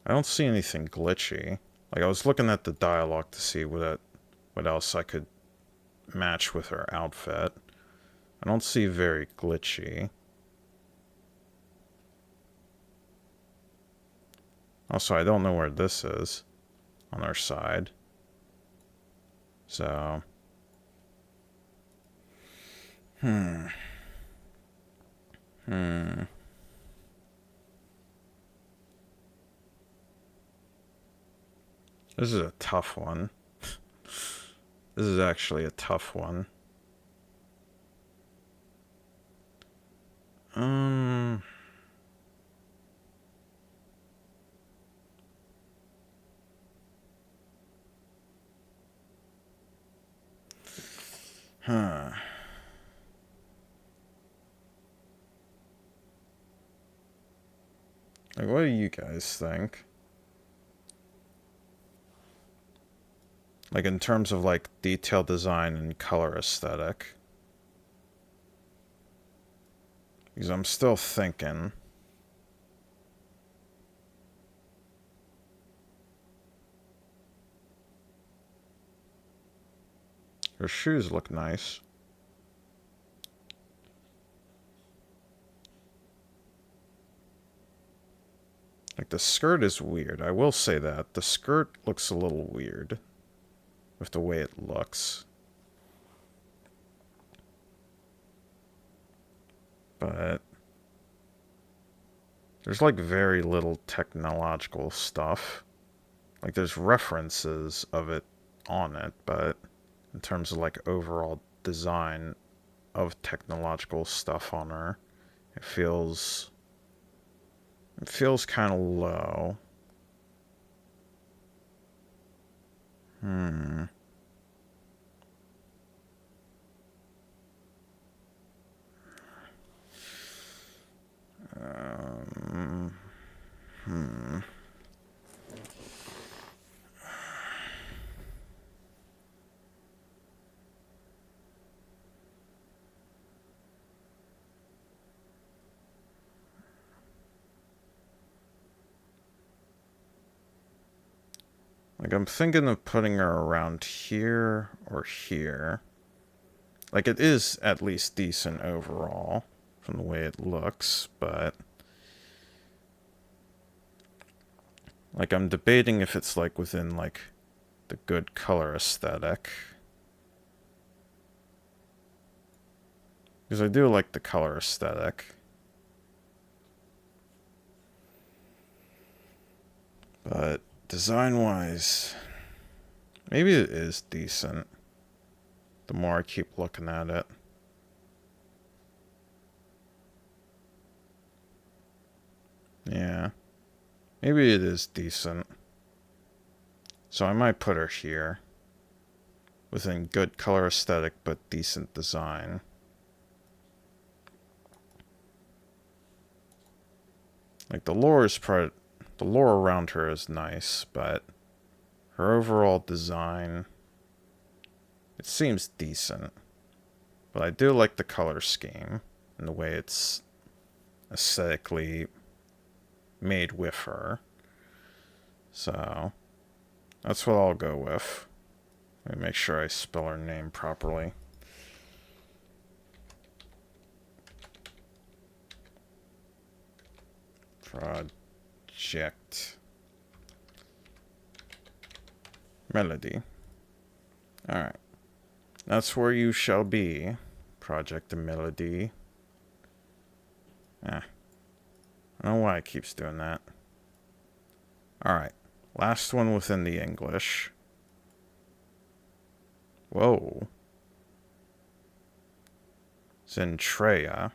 I don't see anything glitchy. Like, I was looking at the dialogue to see what else I could match with her outfit. I don't see very glitchy. Also, I don't know where this is on our side. So... This is a tough one. This is actually a tough one. Like, what do you guys think? Like in terms of like detail design and color aesthetic. Because I'm still thinking. Her shoes look nice. Like the skirt is weird. I will say that. The skirt looks a little weird. With the way it looks. But there's like very little technological stuff. Like there's references of it on it, but in terms of like overall design of technological stuff on her, it feels kind of low. Hmm. Hmm. Like, I'm thinking of putting her around here or here. Like, it is at least decent overall from the way it looks, but... Like, I'm debating if it's, like, within, like, the good color aesthetic. Because I do like the color aesthetic. But design-wise, maybe it is decent. The more I keep looking at it. Yeah. Maybe it is decent. So I might put her here. Within good color aesthetic, but decent design. Like the lore around her is nice, but her overall design, it seems decent. But I do like the color scheme and the way it's aesthetically made with her. So that's what I'll go with. Let me make sure I spell her name properly. Project Melody. Alright. That's where you shall be. Project Melody. I don't know why it keeps doing that. Alright. Last one within the English. Whoa. Zentreya.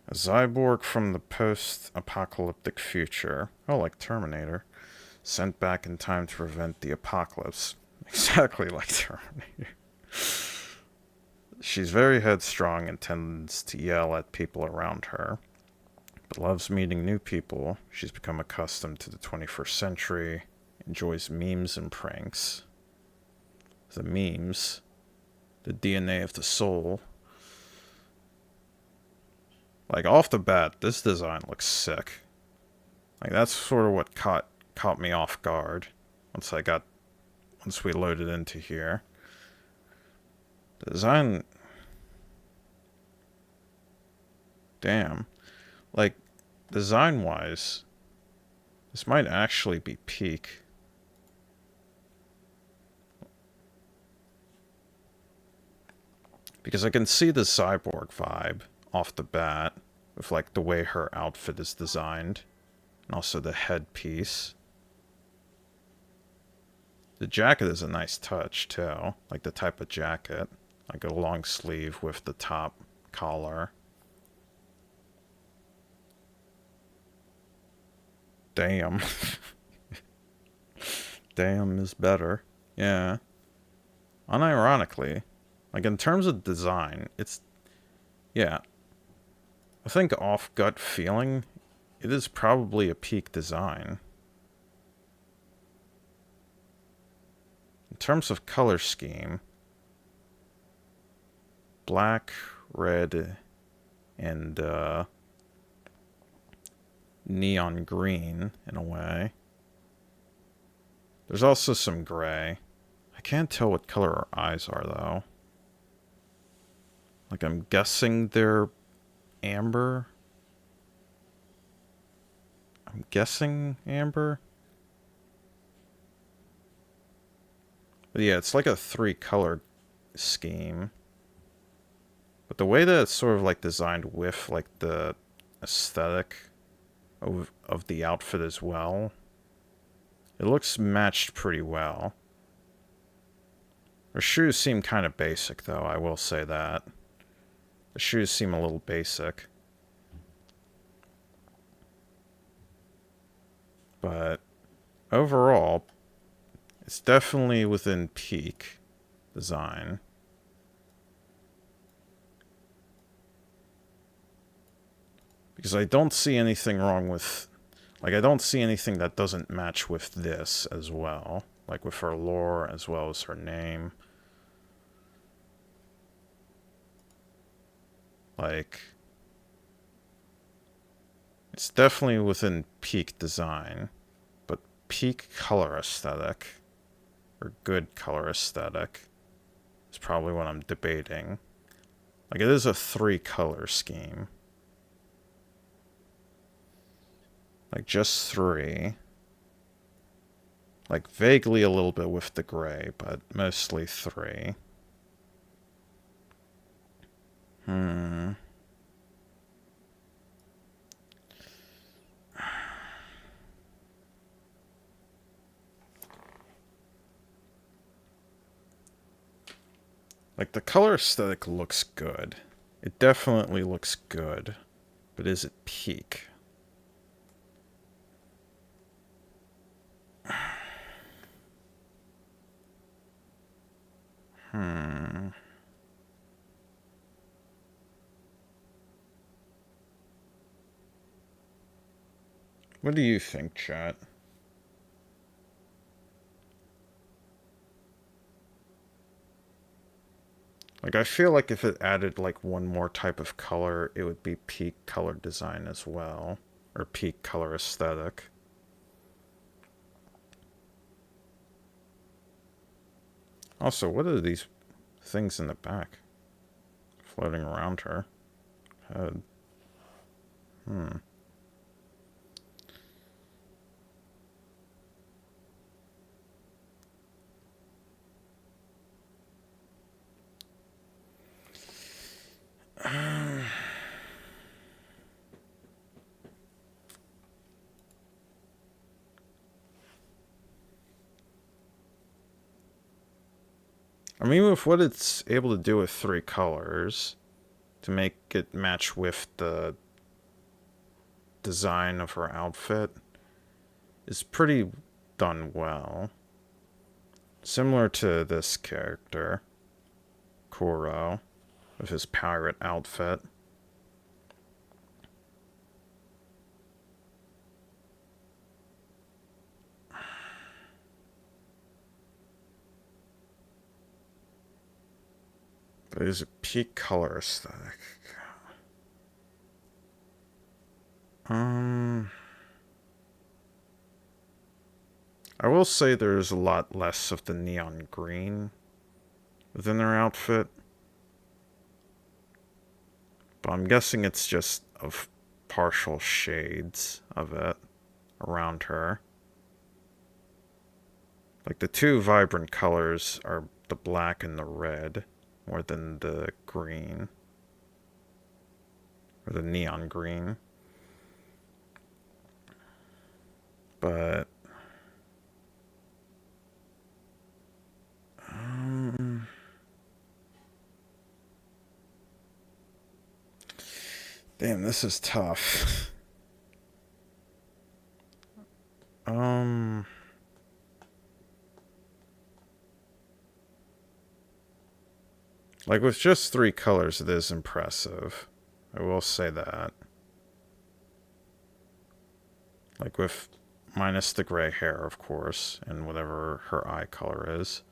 A cyborg from the post-apocalyptic future. Oh, like Terminator. Sent back in time to prevent the apocalypse. Exactly like Terminator. She's very headstrong and tends to yell at people around her, but loves meeting new people. She's become accustomed to the 21st century, enjoys memes and pranks. The memes, the DNA of the soul. Like, off the bat, this design looks sick. Like, that's sort of what caught me off guard once we loaded into here. The design... Damn. Like, design-wise, this might actually be peak. Because I can see the cyborg vibe off the bat with, like, the way her outfit is designed. And also the headpiece. The jacket is a nice touch, too. Like, the type of jacket. Like a long sleeve with the top collar. Damn. Damn is better. Yeah. Unironically, like in terms of design, it's... Yeah. I think off gut feeling, it is probably a peak design. in terms of color scheme, black, red, and neon green in a way. There's also some gray. I can't tell what color her eyes are though. Like, I'm guessing they're amber. I'm guessing amber. But yeah, it's like a 3-color scheme. But the way that it's sort of like designed with like the aesthetic of the outfit as well, it looks matched pretty well. Her shoes seem kind of basic though, I will say that. The shoes seem a little basic. But overall, it's definitely within peak design. Because I don't see anything wrong with... Like, I don't see anything that doesn't match with this as well. Like, with her lore as well as her name. Like... It's definitely within peak design. But peak color aesthetic, or good color aesthetic, is probably what I'm debating. Like, it is a 3-color scheme. Like, just 3. Like, vaguely a little bit with the gray, but mostly 3. Like, the color aesthetic looks good. It definitely looks good. But is it peak? What do you think, chat? Like, I feel like if it added, like, one more type of color, it would be peak color design as well. Or peak color aesthetic. Also, what are these things in the back? Floating around her head. I mean, with what it's able to do with 3 colors, to make it match with the design of her outfit, is pretty done well. Similar to this character, Kuro, with his pirate outfit. But it is a peak color aesthetic. I will say there's a lot less of the neon green within her outfit. But I'm guessing it's just of partial shades of it around her. Like, the 2 vibrant colors are the black and the red, more than the green. Or the neon green. But... damn, this is tough. Like, with just 3 colors, it is impressive. I will say that. Like, with minus the gray hair, of course, and whatever her eye color is.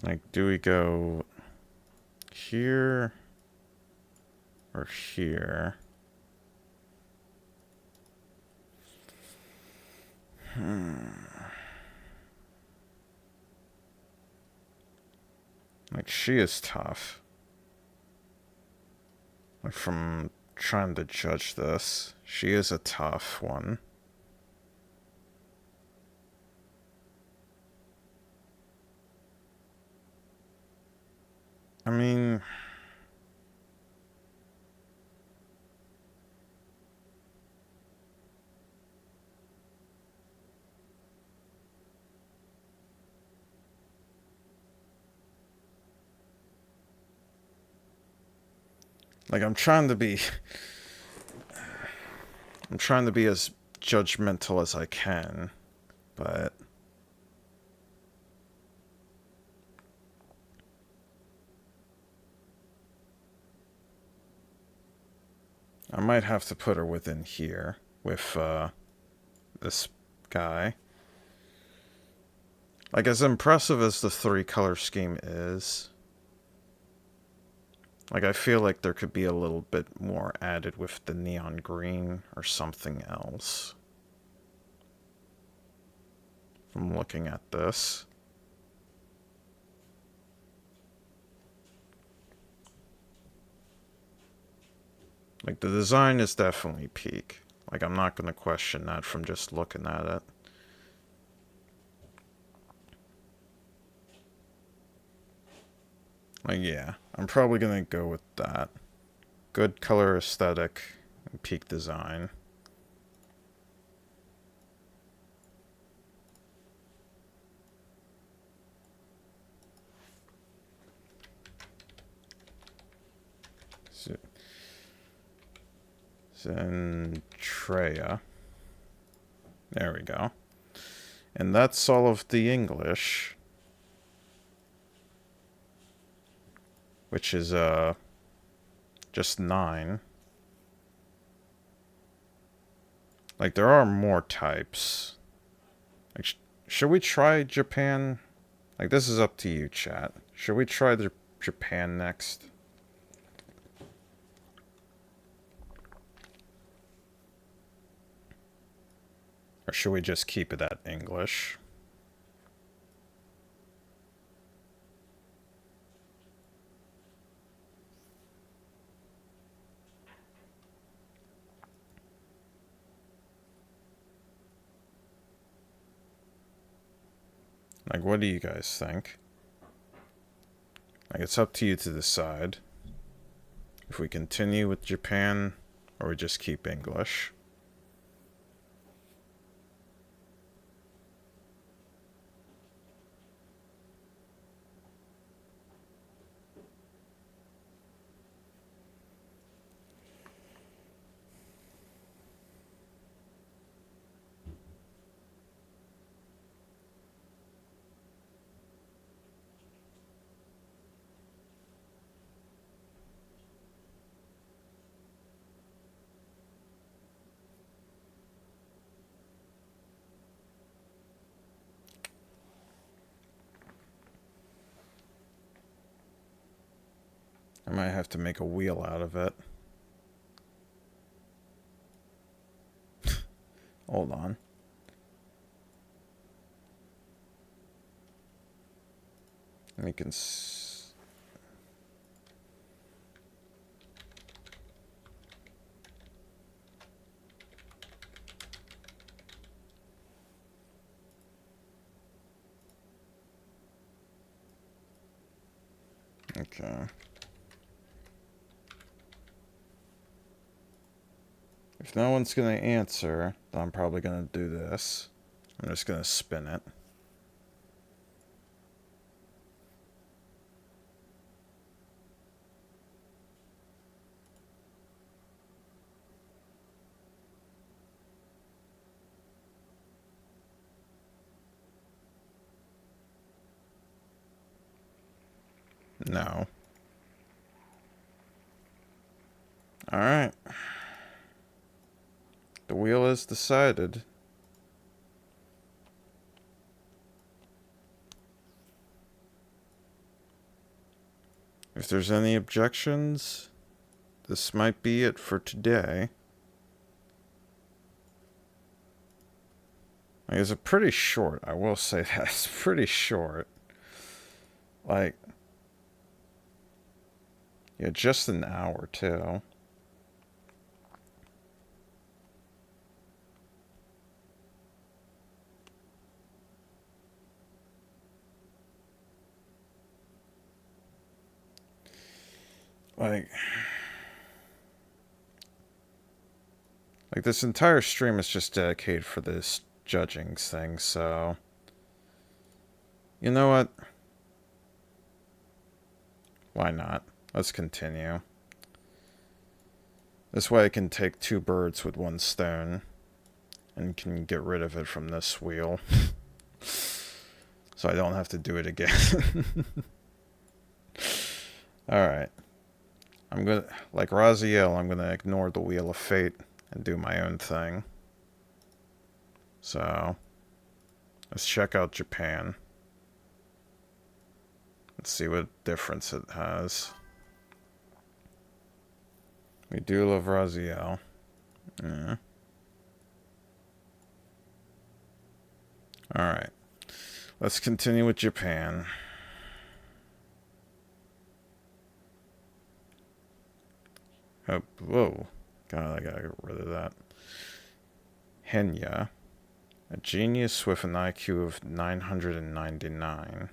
Like, do we go here or here? Like, she is tough. Like, from trying to judge this, she is a tough one. I mean, like, I'm trying to be as judgmental as I can, but I might have to put her within here with this guy. Like, as impressive as the 3-color scheme is, like, I feel like there could be a little bit more added with the neon green or something else. From looking at this. Like, the design is definitely peak. Like, I'm not going to question that from just looking at it. Like, yeah, I'm probably going to go with that. Good color aesthetic and peak design. Zentreya. There we go. And that's all of the English. Which is, just 9. Like, there are more types. Like, should we try Japan? Like, this is up to you, chat. Should we try the Japan next? Or should we just keep it at English? Like, what do you guys think? Like, it's up to you to decide. If we continue with Japan, or we just keep English. I might have to make a wheel out of it. Hold on. We can okay. If no one's gonna answer, then I'm probably gonna do this. I'm just gonna spin it. No. Alright. The wheel is decided. If there's any objections, this might be it for today. Like, it's a pretty short, I will say that. It's pretty short. Like, yeah, just an hour, too. Like this entire stream is just dedicated for this judging thing, so... You know what? Why not? Let's continue. This way I can take 2 birds with 1 stone. And can get rid of it from this wheel. So I don't have to do it again. Alright. I'm gonna... Like Raziel, I'm gonna ignore the Wheel of Fate and do my own thing. So... Let's check out Japan. Let's see what difference it has. We do love Raziel. Yeah. Alright. Let's continue with Japan. Oh, whoa. God, I gotta get rid of that. Henya. A genius with an IQ of 999.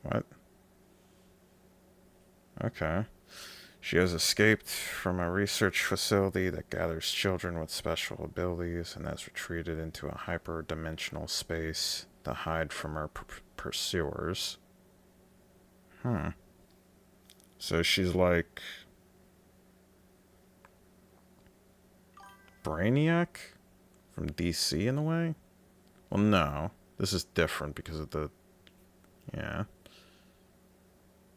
What? Okay. She has escaped from a research facility that gathers children with special abilities and has retreated into a hyper-dimensional space to hide from her pursuers. So she's like... Brainiac? From DC in a way? Well, no. This is different because of the... Yeah.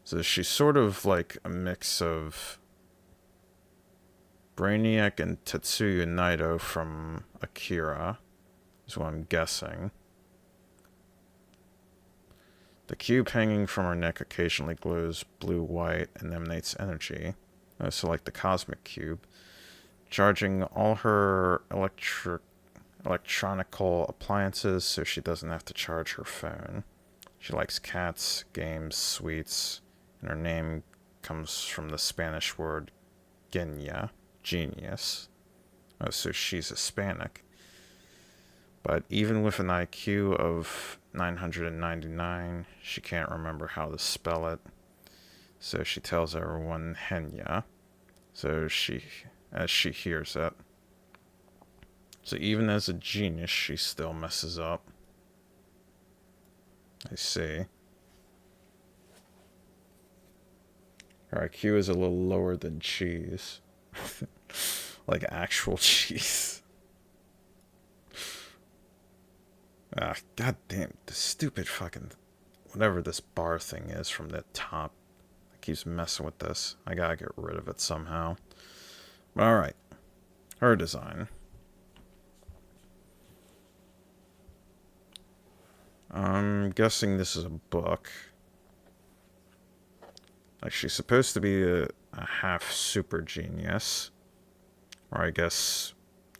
So she's sort of like a mix of Brainiac and Tetsuya Naito from Akira, is what I'm guessing. The cube hanging from her neck occasionally glows blue-white and emanates energy. So like the cosmic cube. Charging all her electronical appliances so she doesn't have to charge her phone. She likes cats, games, sweets, and her name comes from the Spanish word genia, genius. Oh, so she's Hispanic. But even with an IQ of 999, she can't remember how to spell it. So she tells everyone Henya. So as she hears it. So even as a genius, she still messes up. I see. Her IQ is a little lower than cheese. Like actual cheese. Ah, goddamn, the stupid fucking... Whatever this bar thing is from the top. It keeps messing with this. I gotta get rid of it somehow. Alright. Her design. I'm guessing this is a book. Like, she's supposed to be a half super genius. Or I guess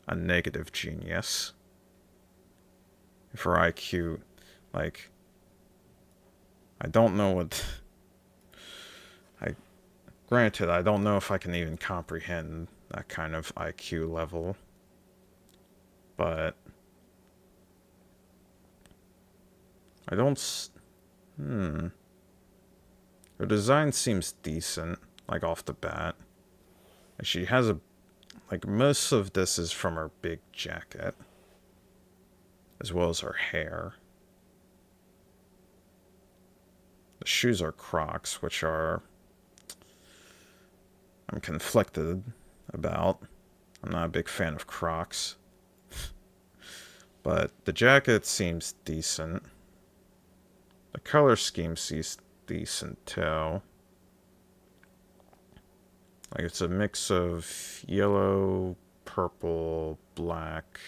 a negative genius. If her IQ, like... I don't know what... Granted, I don't know if I can even comprehend that kind of IQ level. But... I don't... Her design seems decent, like off the bat. She has a... Like, most of this is from her big jacket. As well as her hair. The shoes are Crocs, which are... I'm conflicted about. I'm not a big fan of Crocs. But the jacket seems decent. The color scheme seems decent too. Like it's a mix of yellow, purple, black.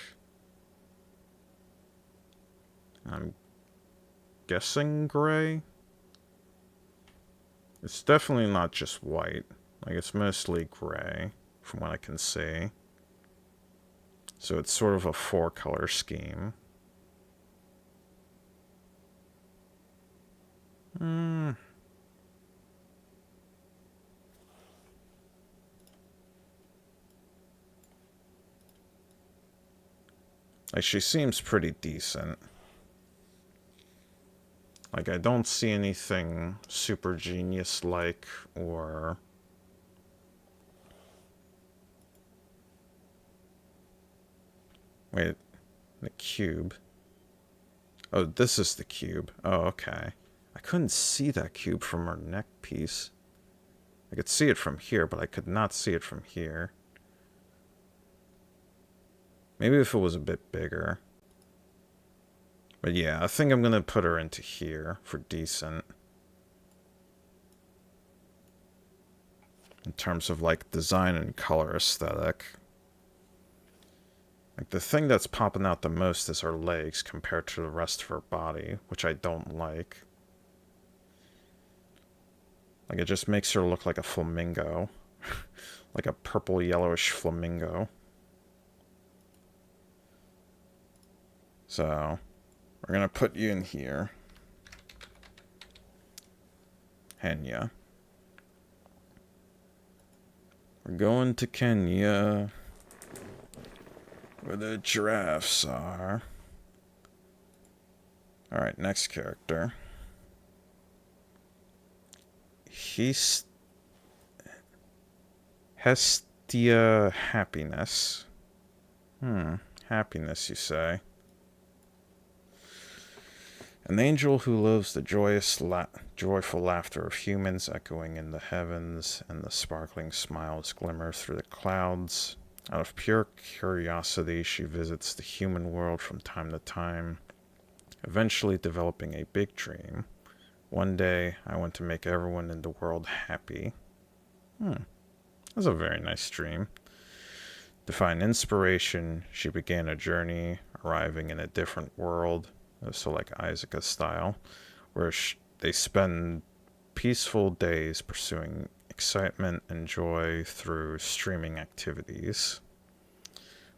I'm guessing gray. It's definitely not just white. Like, it's mostly gray, from what I can see. So it's sort of a 4-color scheme. Like, she seems pretty decent. Like, I don't see anything super genius-like or... Wait, the cube. Oh, this is the cube. Oh, okay. I couldn't see that cube from her neck piece. I could see it from here, but I could not see it from here. Maybe if it was a bit bigger. But yeah, I think I'm going to put her into here for decent. In terms of, like, design and color aesthetic. Like, the thing that's popping out the most is her legs compared to the rest of her body, which I don't like. Like, it just makes her look like a flamingo. Like a purple yellowish flamingo. So, we're gonna put you in here. Kenya. We're going to Kenya, where the giraffes are. Alright, next character. Hestia Happiness. Happiness, you say? An angel who loves the joyful laughter of humans echoing in the heavens, and the sparkling smiles glimmer through the clouds. Out of pure curiosity, she visits the human world from time to time, eventually developing a big dream. One day, I want to make everyone in the world happy. That's a very nice dream. To find inspiration, she began a journey, arriving in a different world, so like Isaac style, where they spend peaceful days pursuing excitement and joy through streaming activities.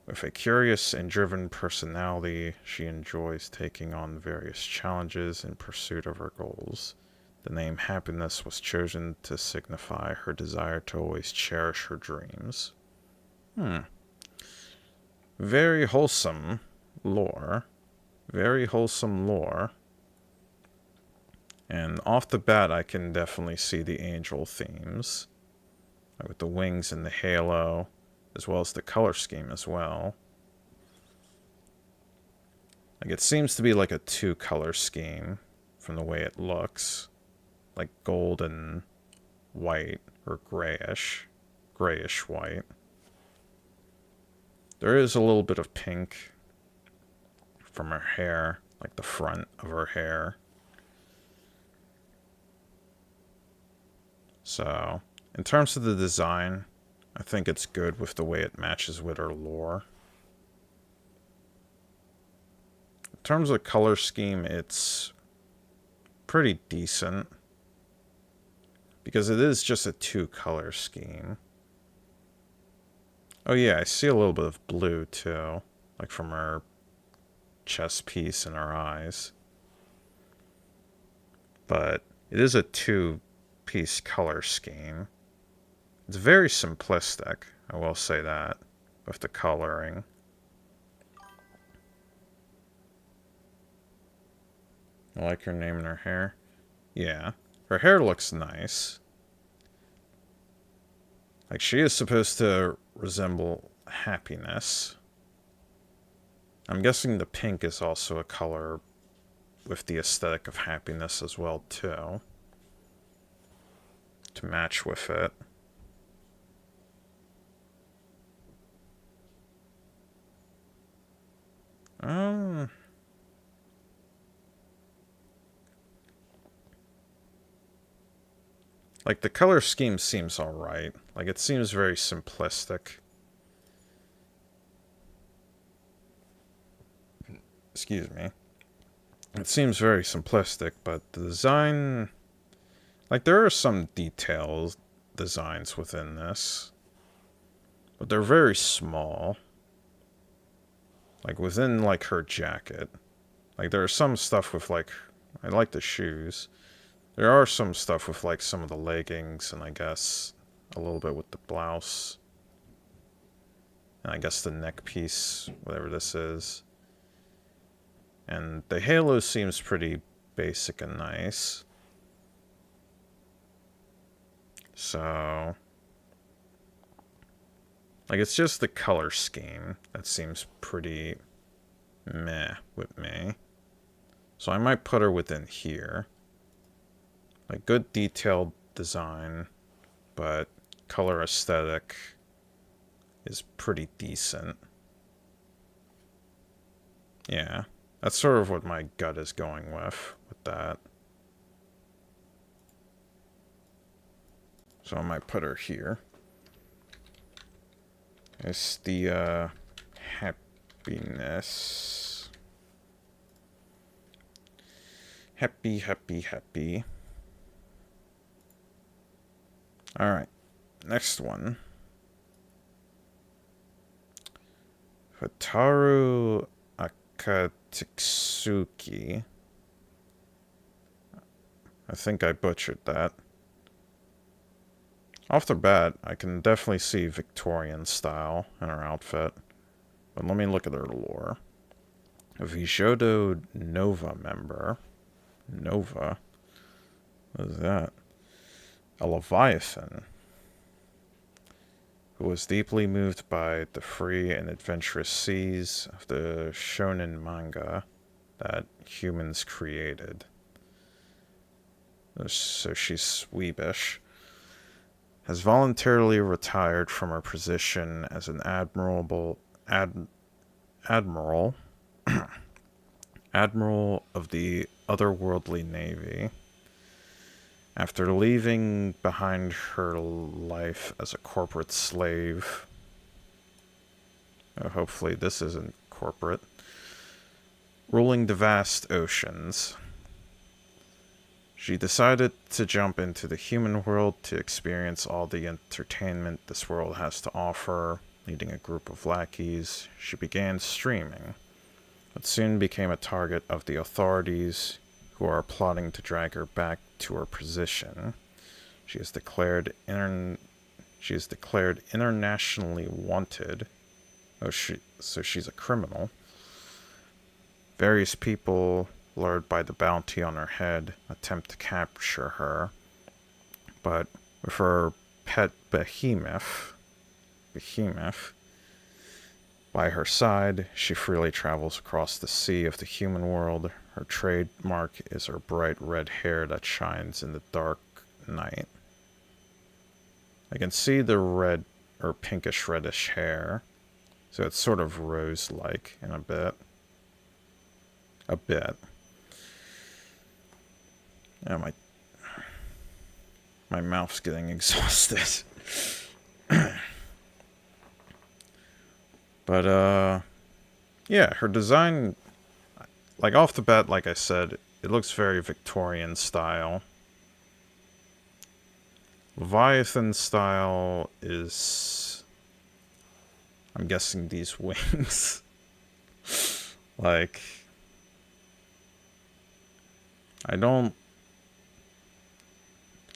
With a curious and driven personality, she enjoys taking on various challenges in pursuit of her goals. The name Happiness was chosen to signify her desire to always cherish her dreams. Very wholesome lore. Very wholesome lore. And off the bat, I can definitely see the angel themes. Like with the wings and the halo, as well as the color scheme as well. Like, it seems to be like a 2-color scheme from the way it looks. Like gold and white, or grayish white. There is a little bit of pink from her hair, like the front of her hair. So, in terms of the design, I think it's good with the way it matches with her lore. In terms of color scheme, it's pretty decent. Because it is just a 2-color scheme. Oh yeah, I see a little bit of blue too. Like from her chest piece and her eyes. But it is a 2-piece color scheme. It's very simplistic, I will say that, with the coloring. I like her name and her hair. Yeah. Her hair looks nice. Like, she is supposed to resemble happiness. I'm guessing the pink is also a color with the aesthetic of happiness as well, too. To match with it. Like, the color scheme seems alright. Like, it seems very simplistic. Excuse me. It seems very simplistic, but the design... Like, there are some details, designs within this, but they're very small. Like, within, like, her jacket. Like, there's some stuff with, like, I like the shoes. There are some stuff with, like, some of the leggings, and I guess a little bit with the blouse. And I guess the neck piece, whatever this is. And the halo seems pretty basic and nice. So, like, it's just the color scheme that seems pretty meh with me. So I might put her within here. Like, good detailed design, but color aesthetic is pretty decent. Yeah, that's sort of what my gut is going with that. So I might put her here. It's the happiness. Happy, happy, happy. Alright, next one. Hotaru Akatsuki. I think I butchered that. Off the bat, I can definitely see Victorian style in her outfit. But let me look at her lore. A Vshojo Nova member. Nova? What is that? A Leviathan, who was deeply moved by the free and adventurous seas of the shonen manga that humans created. So she's Sweebish. Has voluntarily retired from her position as an admiral admiral of the otherworldly navy. After leaving behind her life as a corporate slave, hopefully this isn't corporate, ruling the vast oceans, she decided to jump into the human world to experience all the entertainment this world has to offer. Leading a group of lackeys, she began streaming, but soon became a target of the authorities, who are plotting to drag her back to her position. She is declared internationally wanted. So she's a criminal. Various people, lured by the bounty on her head, attempt to capture her, but with her pet behemoth by her side, she freely travels across the sea of the human world. Her trademark is her bright red hair that shines in the dark night. I can see the red or pinkish reddish hair, so it's sort of rose-like in a bit. Yeah, my mouth's getting exhausted. But, yeah, her design, like, off the bat, like I said, it looks very Victorian style. Leviathan style is, I'm guessing, these wings. Like, I don't,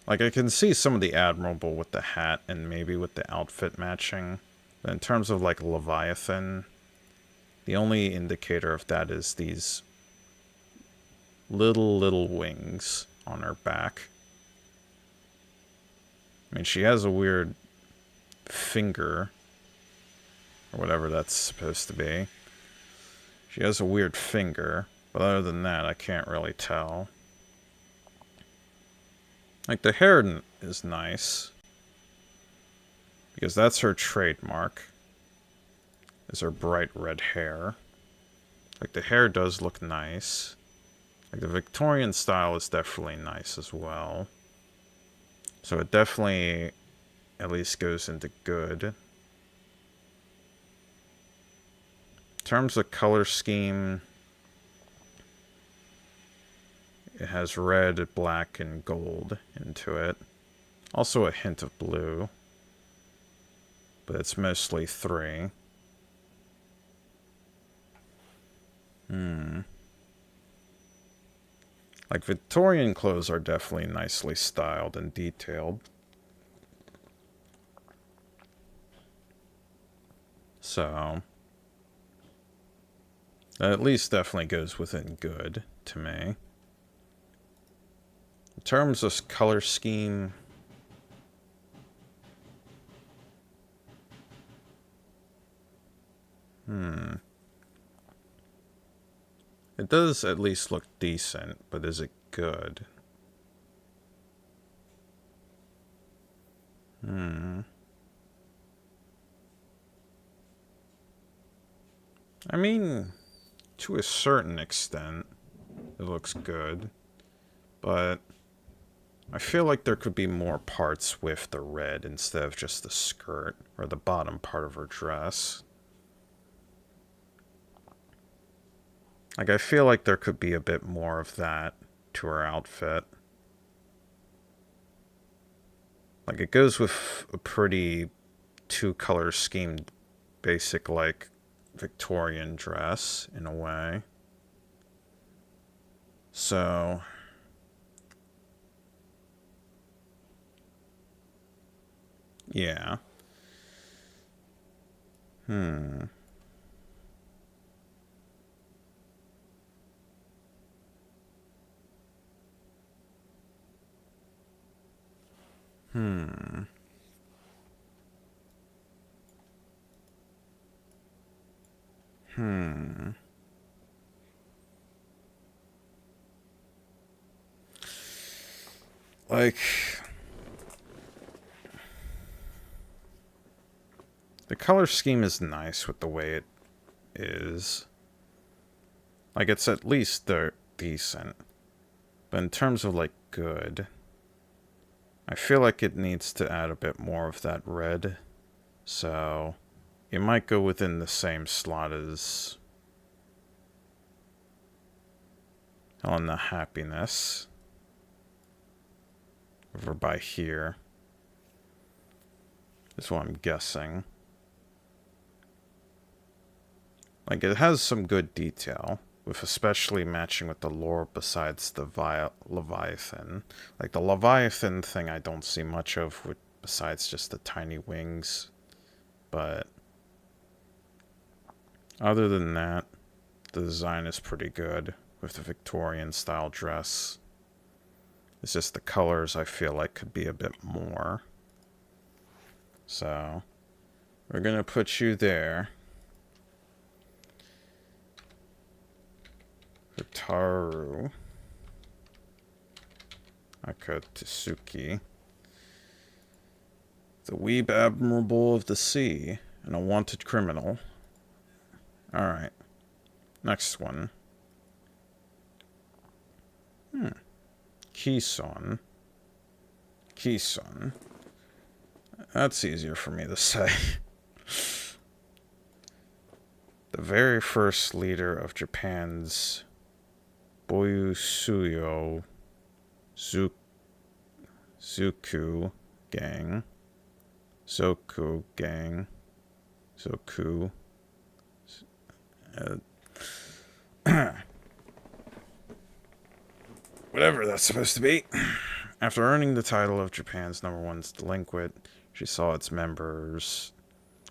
like, I can see some of the admirable with the hat and maybe with the outfit matching. But in terms of, like, Leviathan, the only indicator of that is these little wings on her back. I mean, she has a weird finger, or whatever that's supposed to be. She has a weird finger, but other than that, I can't really tell. Like, the hair is nice, because that's her trademark, is her bright red hair. Like, the hair does look nice. Like, the Victorian style is definitely nice as well. So it definitely at least goes into good. In terms of color scheme, It has red, black, and gold into it. Also a hint of blue. But it's mostly 3. Like, Victorian clothes are definitely nicely styled and detailed. So, that at least definitely goes within good to me. In terms of color scheme, it does at least look decent, but is it good? I mean, to a certain extent, it looks good. But I feel like there could be more parts with the red instead of just the skirt or the bottom part of her dress. Like, I feel like there could be a bit more of that to her outfit. Like, it goes with a pretty 2-color schemed basic, like, Victorian dress, in a way. So, yeah. Hmm. Hmm. Hmm. Like, the color scheme is nice with the way it is. Like, it's at least decent. But in terms of, like, good, I feel like it needs to add a bit more of that red. So, it might go within the same slot as on the happiness. Over by here. Is what I'm guessing. Like, it has some good detail, with especially matching with the lore besides the Leviathan. Like, the Leviathan thing I don't see much of besides just the tiny wings. But other than that, the design is pretty good with the Victorian style dress. It's just the colors I feel like could be a bit more. So, we're gonna put you there. Hotaru Akatsuki. The weeb admirable of the sea and a wanted criminal. Alright. Next one. Kison. Kison. That's easier for me to say. The very first leader of Japan's Boyusuyo Zuku gang. Zoku gang. Zoku. Whatever that's supposed to be. After earning the title of Japan's #1 delinquent, she saw its members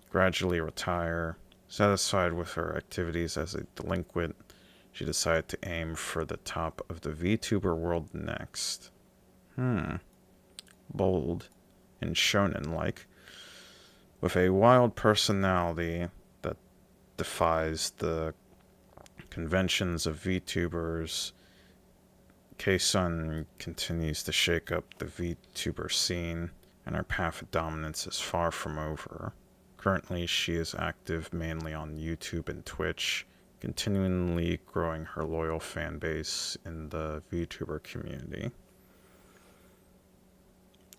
gradually retire. Satisfied with her activities as a delinquent, she decided to aim for the top of the Vtuber world next. Bold and shonen-like, with a wild personality that defies the conventions of VTubers. K-Sun continues to shake up the VTuber scene, and her path of dominance is far from over. Currently, she is active mainly on YouTube and Twitch, continually growing her loyal fan base in the VTuber community.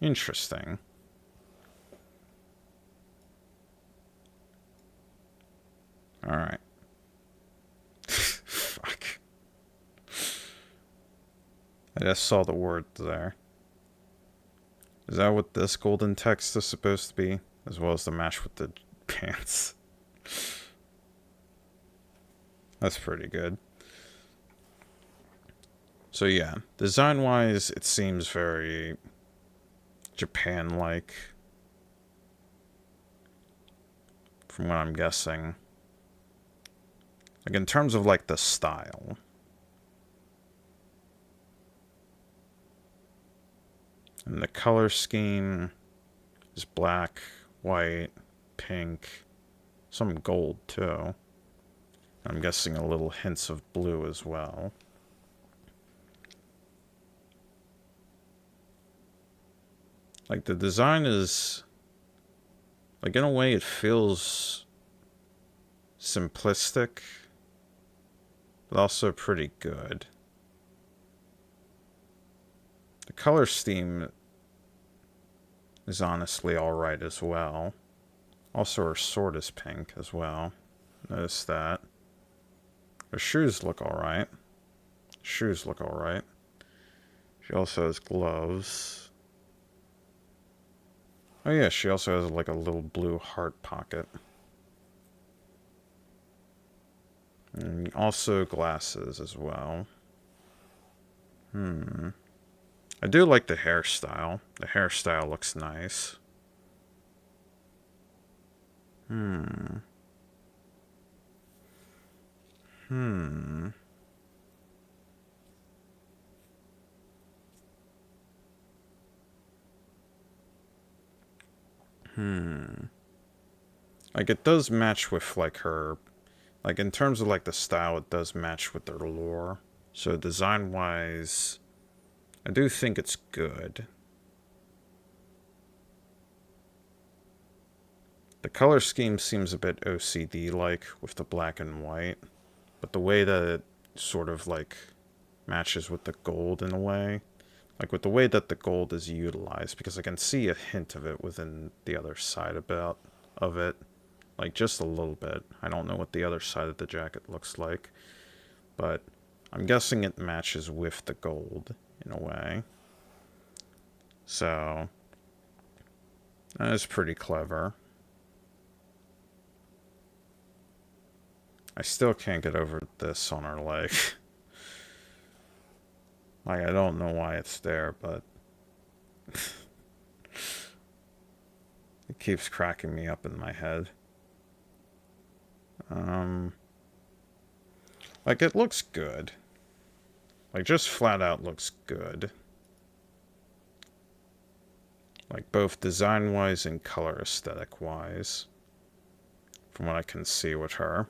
Interesting. Alright. Fuck. I just saw the word there. Is that what this golden text is supposed to be? As well as the match with the pants. That's pretty good. So yeah, design-wise, it seems very Japan-like. From what I'm guessing. Like, in terms of, like, the style. And the color scheme is black, white, pink, some gold, too. I'm guessing a little hints of blue as well. Like, the design is... Like, in a way, it feels simplistic, but also pretty good. The color scheme is honestly alright as well. Also, her sword is pink as well. Notice that. Her shoes look alright. Shoes look alright. She also has gloves. Oh yeah, she also has like a little blue heart pocket. And also glasses as well. I do like the hairstyle. The hairstyle looks nice. Like, it does match with, like, her... Like, in terms of, like, the style, it does match with their lore. So, design-wise, I do think it's good. The color scheme seems a bit OCD-like with the black and white. But the way that it sort of, like, matches with the gold in a way. Like, with the way that the gold is utilized. Because I can see a hint of it within the other side of it. Like, just a little bit. I don't know what the other side of the jacket looks like. But I'm guessing it matches with the gold, in a way. So, that is pretty clever. I still can't get over this on her leg. Like, I don't know why it's there, but... it keeps cracking me up in my head. Like, it looks good. Like, just flat out looks good. Like, both design-wise and color aesthetic-wise. From what I can see with her.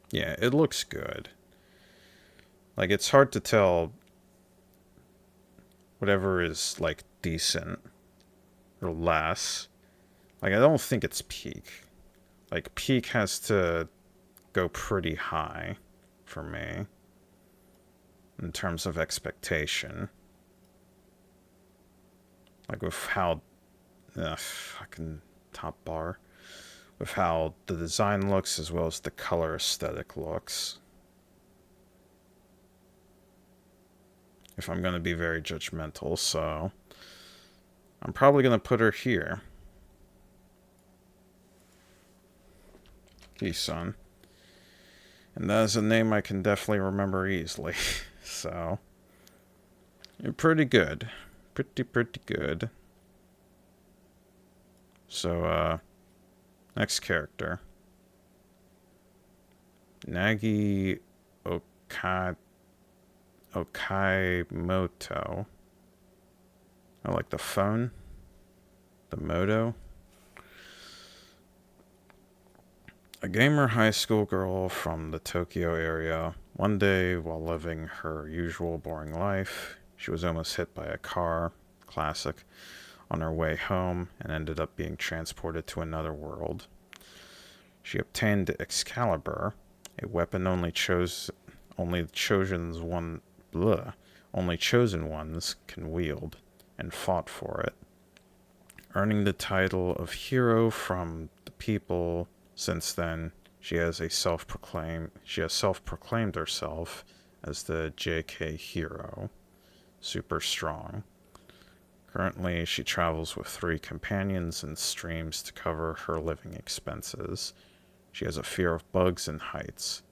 Yeah, it looks good. Like, it's hard to tell whatever is, like, decent or less. Like, I don't think it's peak. Like, peak has to go pretty high for me in terms of expectation. Like, with how... fucking top bar. With how the design looks as well as the color aesthetic looks. If I'm going to be very judgmental, so... I'm probably going to put her here. Ki-sun. And that is a name I can definitely remember easily. So... you're pretty good. Pretty good. So, next character. Nagi Okaimoto. I like the phone. The moto. A gamer high school girl from the Tokyo area. One day, while living her usual boring life, she was almost hit by a car. Classic. On her way home and ended up being transported to another world. She obtained Excalibur, a weapon only chosen ones can wield, and fought for it, earning the title of hero from the people. Since then, She has self-proclaimed herself as the JK hero, super strong. Currently, she travels with 3 companions and streams to cover her living expenses. She has a fear of bugs and heights.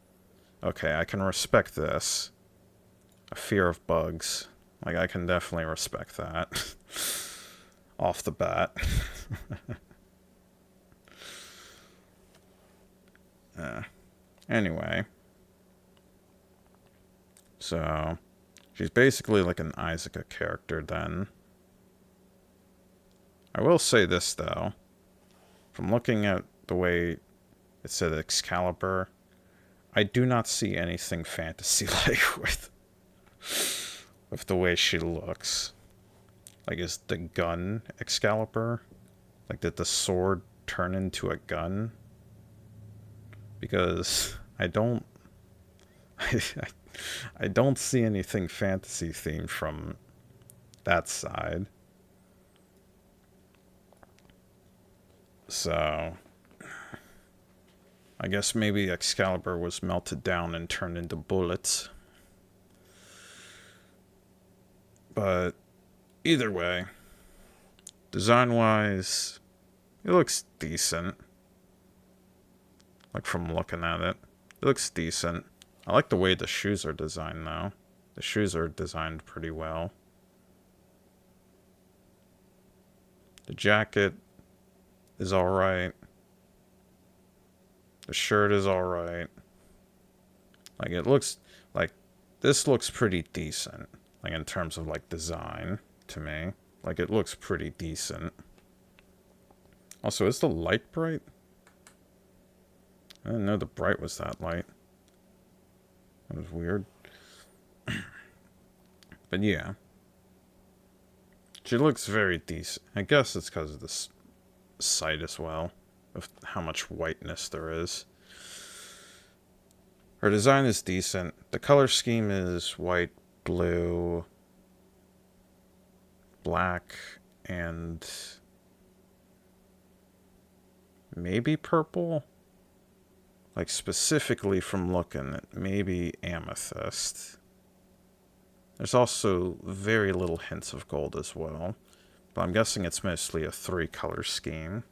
Okay, I can respect this. A fear of bugs. Like, I can definitely respect that. Off the bat. Anyway. So, she's basically like an Isuka character then. I will say this, though. From looking at the way it said Excalibur, I do not see anything fantasy-like with the way she looks. Like, is the gun Excalibur? Like, did the sword turn into a gun? Because I don't... I don't see anything fantasy themed from that side. So, I guess maybe Excalibur was melted down and turned into bullets. But either way, design-wise, it looks decent. Like, from looking at it, it looks decent. I like the way the shoes are designed, though. The shoes are designed pretty well. The jacket is alright. The shirt is alright. Like, it looks... Like, this looks pretty decent. Like, in terms of, like, design, to me. Like, it looks pretty decent. Also, is the light bright? I didn't know the bright was that light. That was weird. But yeah. She looks very decent. I guess it's because of this sight as well. Of how much whiteness there is. Her design is decent. The color scheme is white, blue, black, and maybe purple? Like, specifically from looking, maybe amethyst. There's also very little hints of gold as well. But I'm guessing it's mostly a 3-color scheme.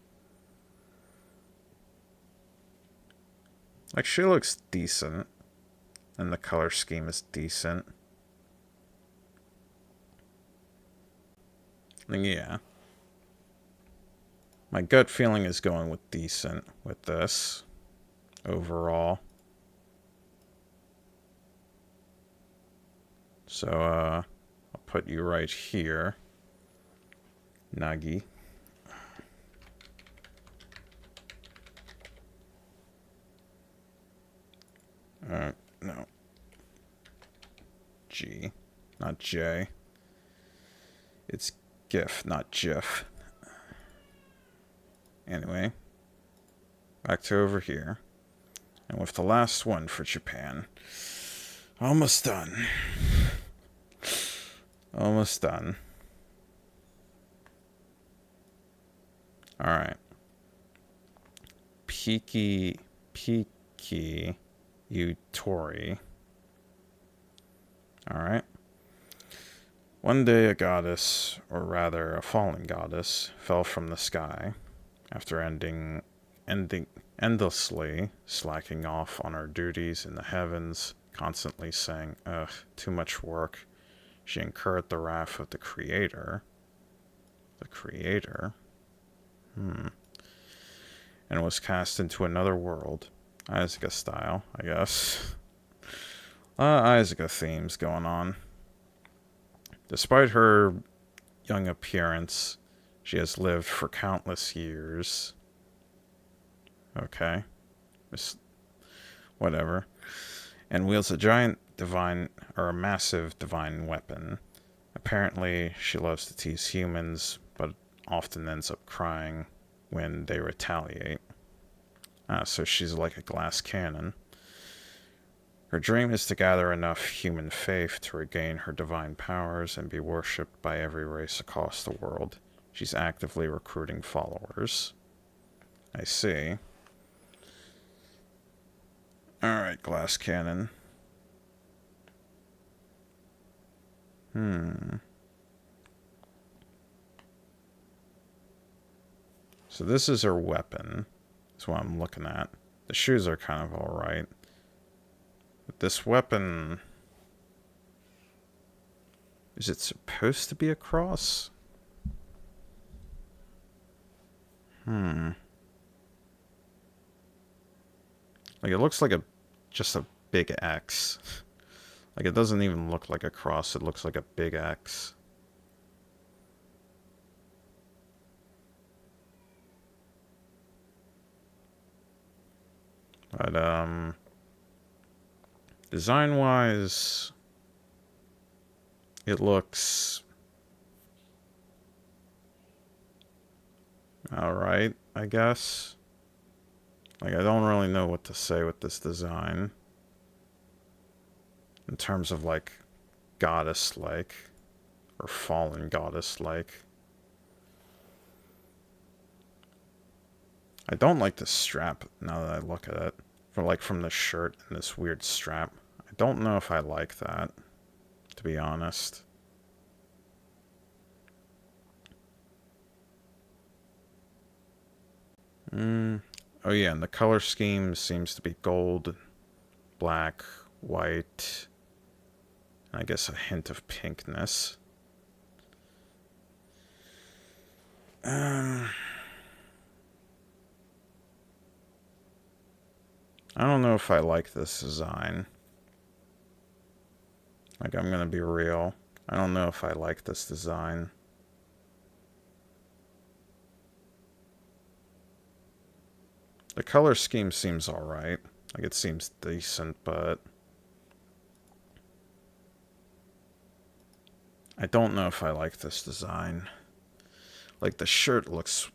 Like, she looks decent. And the color scheme is decent. And yeah. My gut feeling is going with decent with this. Overall. So, I'll put you right here. Nagi. No. G. Not J. It's GIF, not GIF. Anyway. Back to over here. And with the last one for Japan. Almost done. Almost done. Alright. Piki Utori. Alright. One day a goddess, or rather a fallen goddess, fell from the sky after endlessly slacking off on her duties in the heavens, constantly saying, ugh, too much work. She incurred the wrath of the Creator. The Creator? And was cast into another world. Isuka style, I guess. Isuka themes going on. Despite her young appearance, she has lived for countless years. Okay. Whatever. And wields a massive divine weapon. Apparently, she loves to tease humans, but often ends up crying when they retaliate. So she's like a glass cannon. Her dream is to gather enough human faith to regain her divine powers and be worshipped by every race across the world. She's actively recruiting followers. I see. Alright, glass cannon. So this is her weapon. That's what I'm looking at. The shoes are kind of alright. But this weapon... Is it supposed to be a cross? Like, it looks like just a big X. Like, it doesn't even look like a cross. It looks like a big X. But, design-wise, it looks alright, I guess. Like, I don't really know what to say with this design. In terms of, like, goddess-like. Or fallen goddess-like. I don't like the strap, now that I look at it. From the shirt and this weird strap. I don't know if I like that, to be honest. Oh yeah, and the color scheme seems to be gold, black, white, and I guess a hint of pinkness. I don't know if I like this design. Like, I'm gonna be real. I don't know if I like this design. The color scheme seems alright. Like, it seems decent, but... I don't know if I like this design. Like, the shirt looks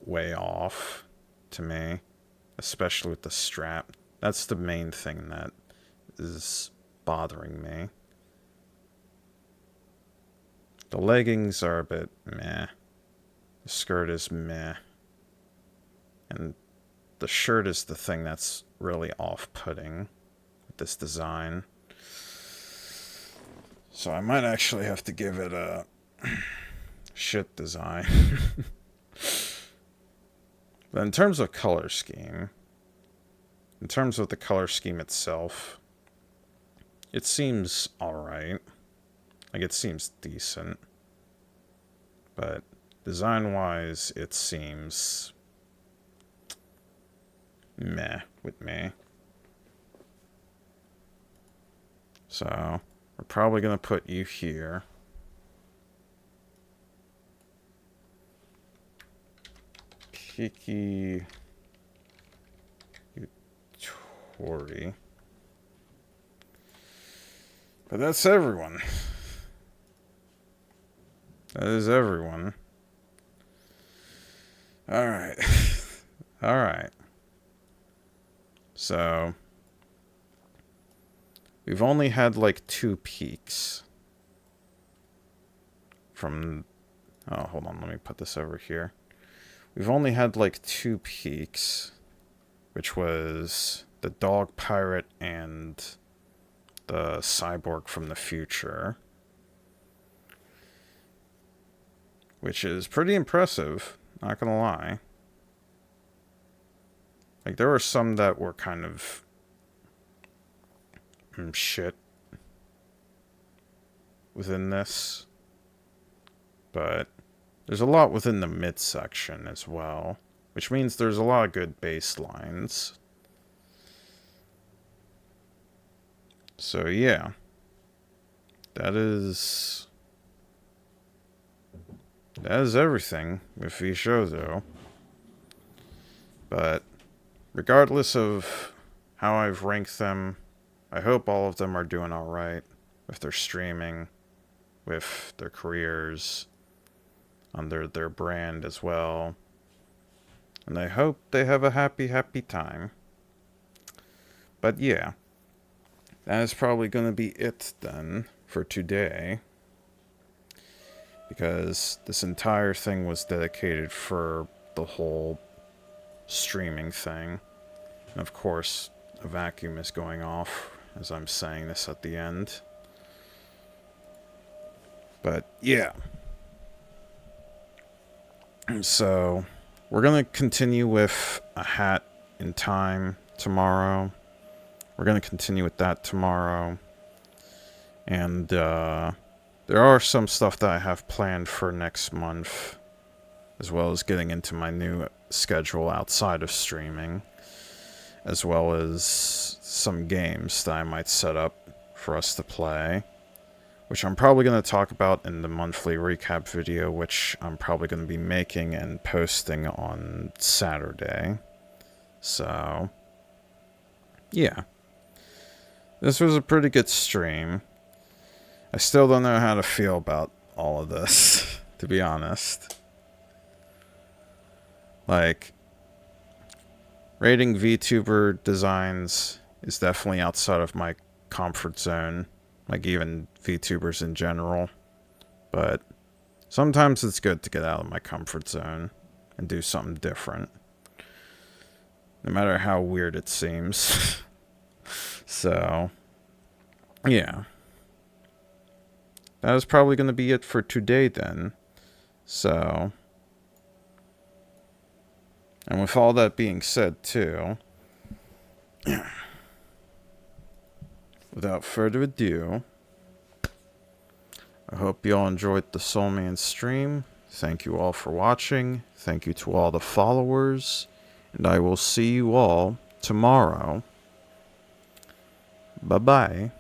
way off to me. Especially with the strap. That's the main thing that is bothering me. The leggings are a bit meh. The skirt is meh. And the shirt is the thing that's really off-putting with this design. So I might actually have to give it a shit design. But in terms of color scheme, in terms of the color scheme itself, it seems alright. Like, it seems decent. But design-wise, it seems meh with me. So, we're probably going to put you here. Kiki Utori. But that's everyone. That is everyone. Alright. Alright. So, we've only had like 2 peaks from... Oh, hold on, let me put this over here. We've only had like 2 peaks, which was the dog pirate and the cyborg from the future. Which is pretty impressive, not gonna lie. Like, there were some that were kind of shit within this. But there's a lot within the midsection as well, which means there's a lot of good baselines. So yeah, that is everything with Vshojo. But regardless of how I've ranked them, I hope all of them are doing alright with their streaming, with their careers, under their brand as well. And I hope they have a happy, happy time. But yeah, that is probably going to be it then for today. Because this entire thing was dedicated for the whole streaming thing. And of course, a vacuum is going off as I'm saying this at the end. But yeah. So we're going to continue with a hat in time tomorrow. We're going to continue with that tomorrow. And there are some stuff that I have planned for next month, as well as getting into my new schedule outside of streaming, as well as some games that I might set up for us to play, which I'm probably going to talk about in the monthly recap video, which I'm probably going to be making and posting on Saturday. So, yeah. This was a pretty good stream. I still don't know how to feel about all of this, to be honest. Like, rating VTuber designs is definitely outside of my comfort zone. Like, even VTubers in general. But sometimes it's good to get out of my comfort zone and do something different. No matter how weird it seems. So, yeah. That is probably going to be it for today then. So, and with all that being said too, without further ado, I hope you all enjoyed the TheSoulman stream. Thank you all for watching. Thank you to all the followers. And I will see you all tomorrow. Bye-bye.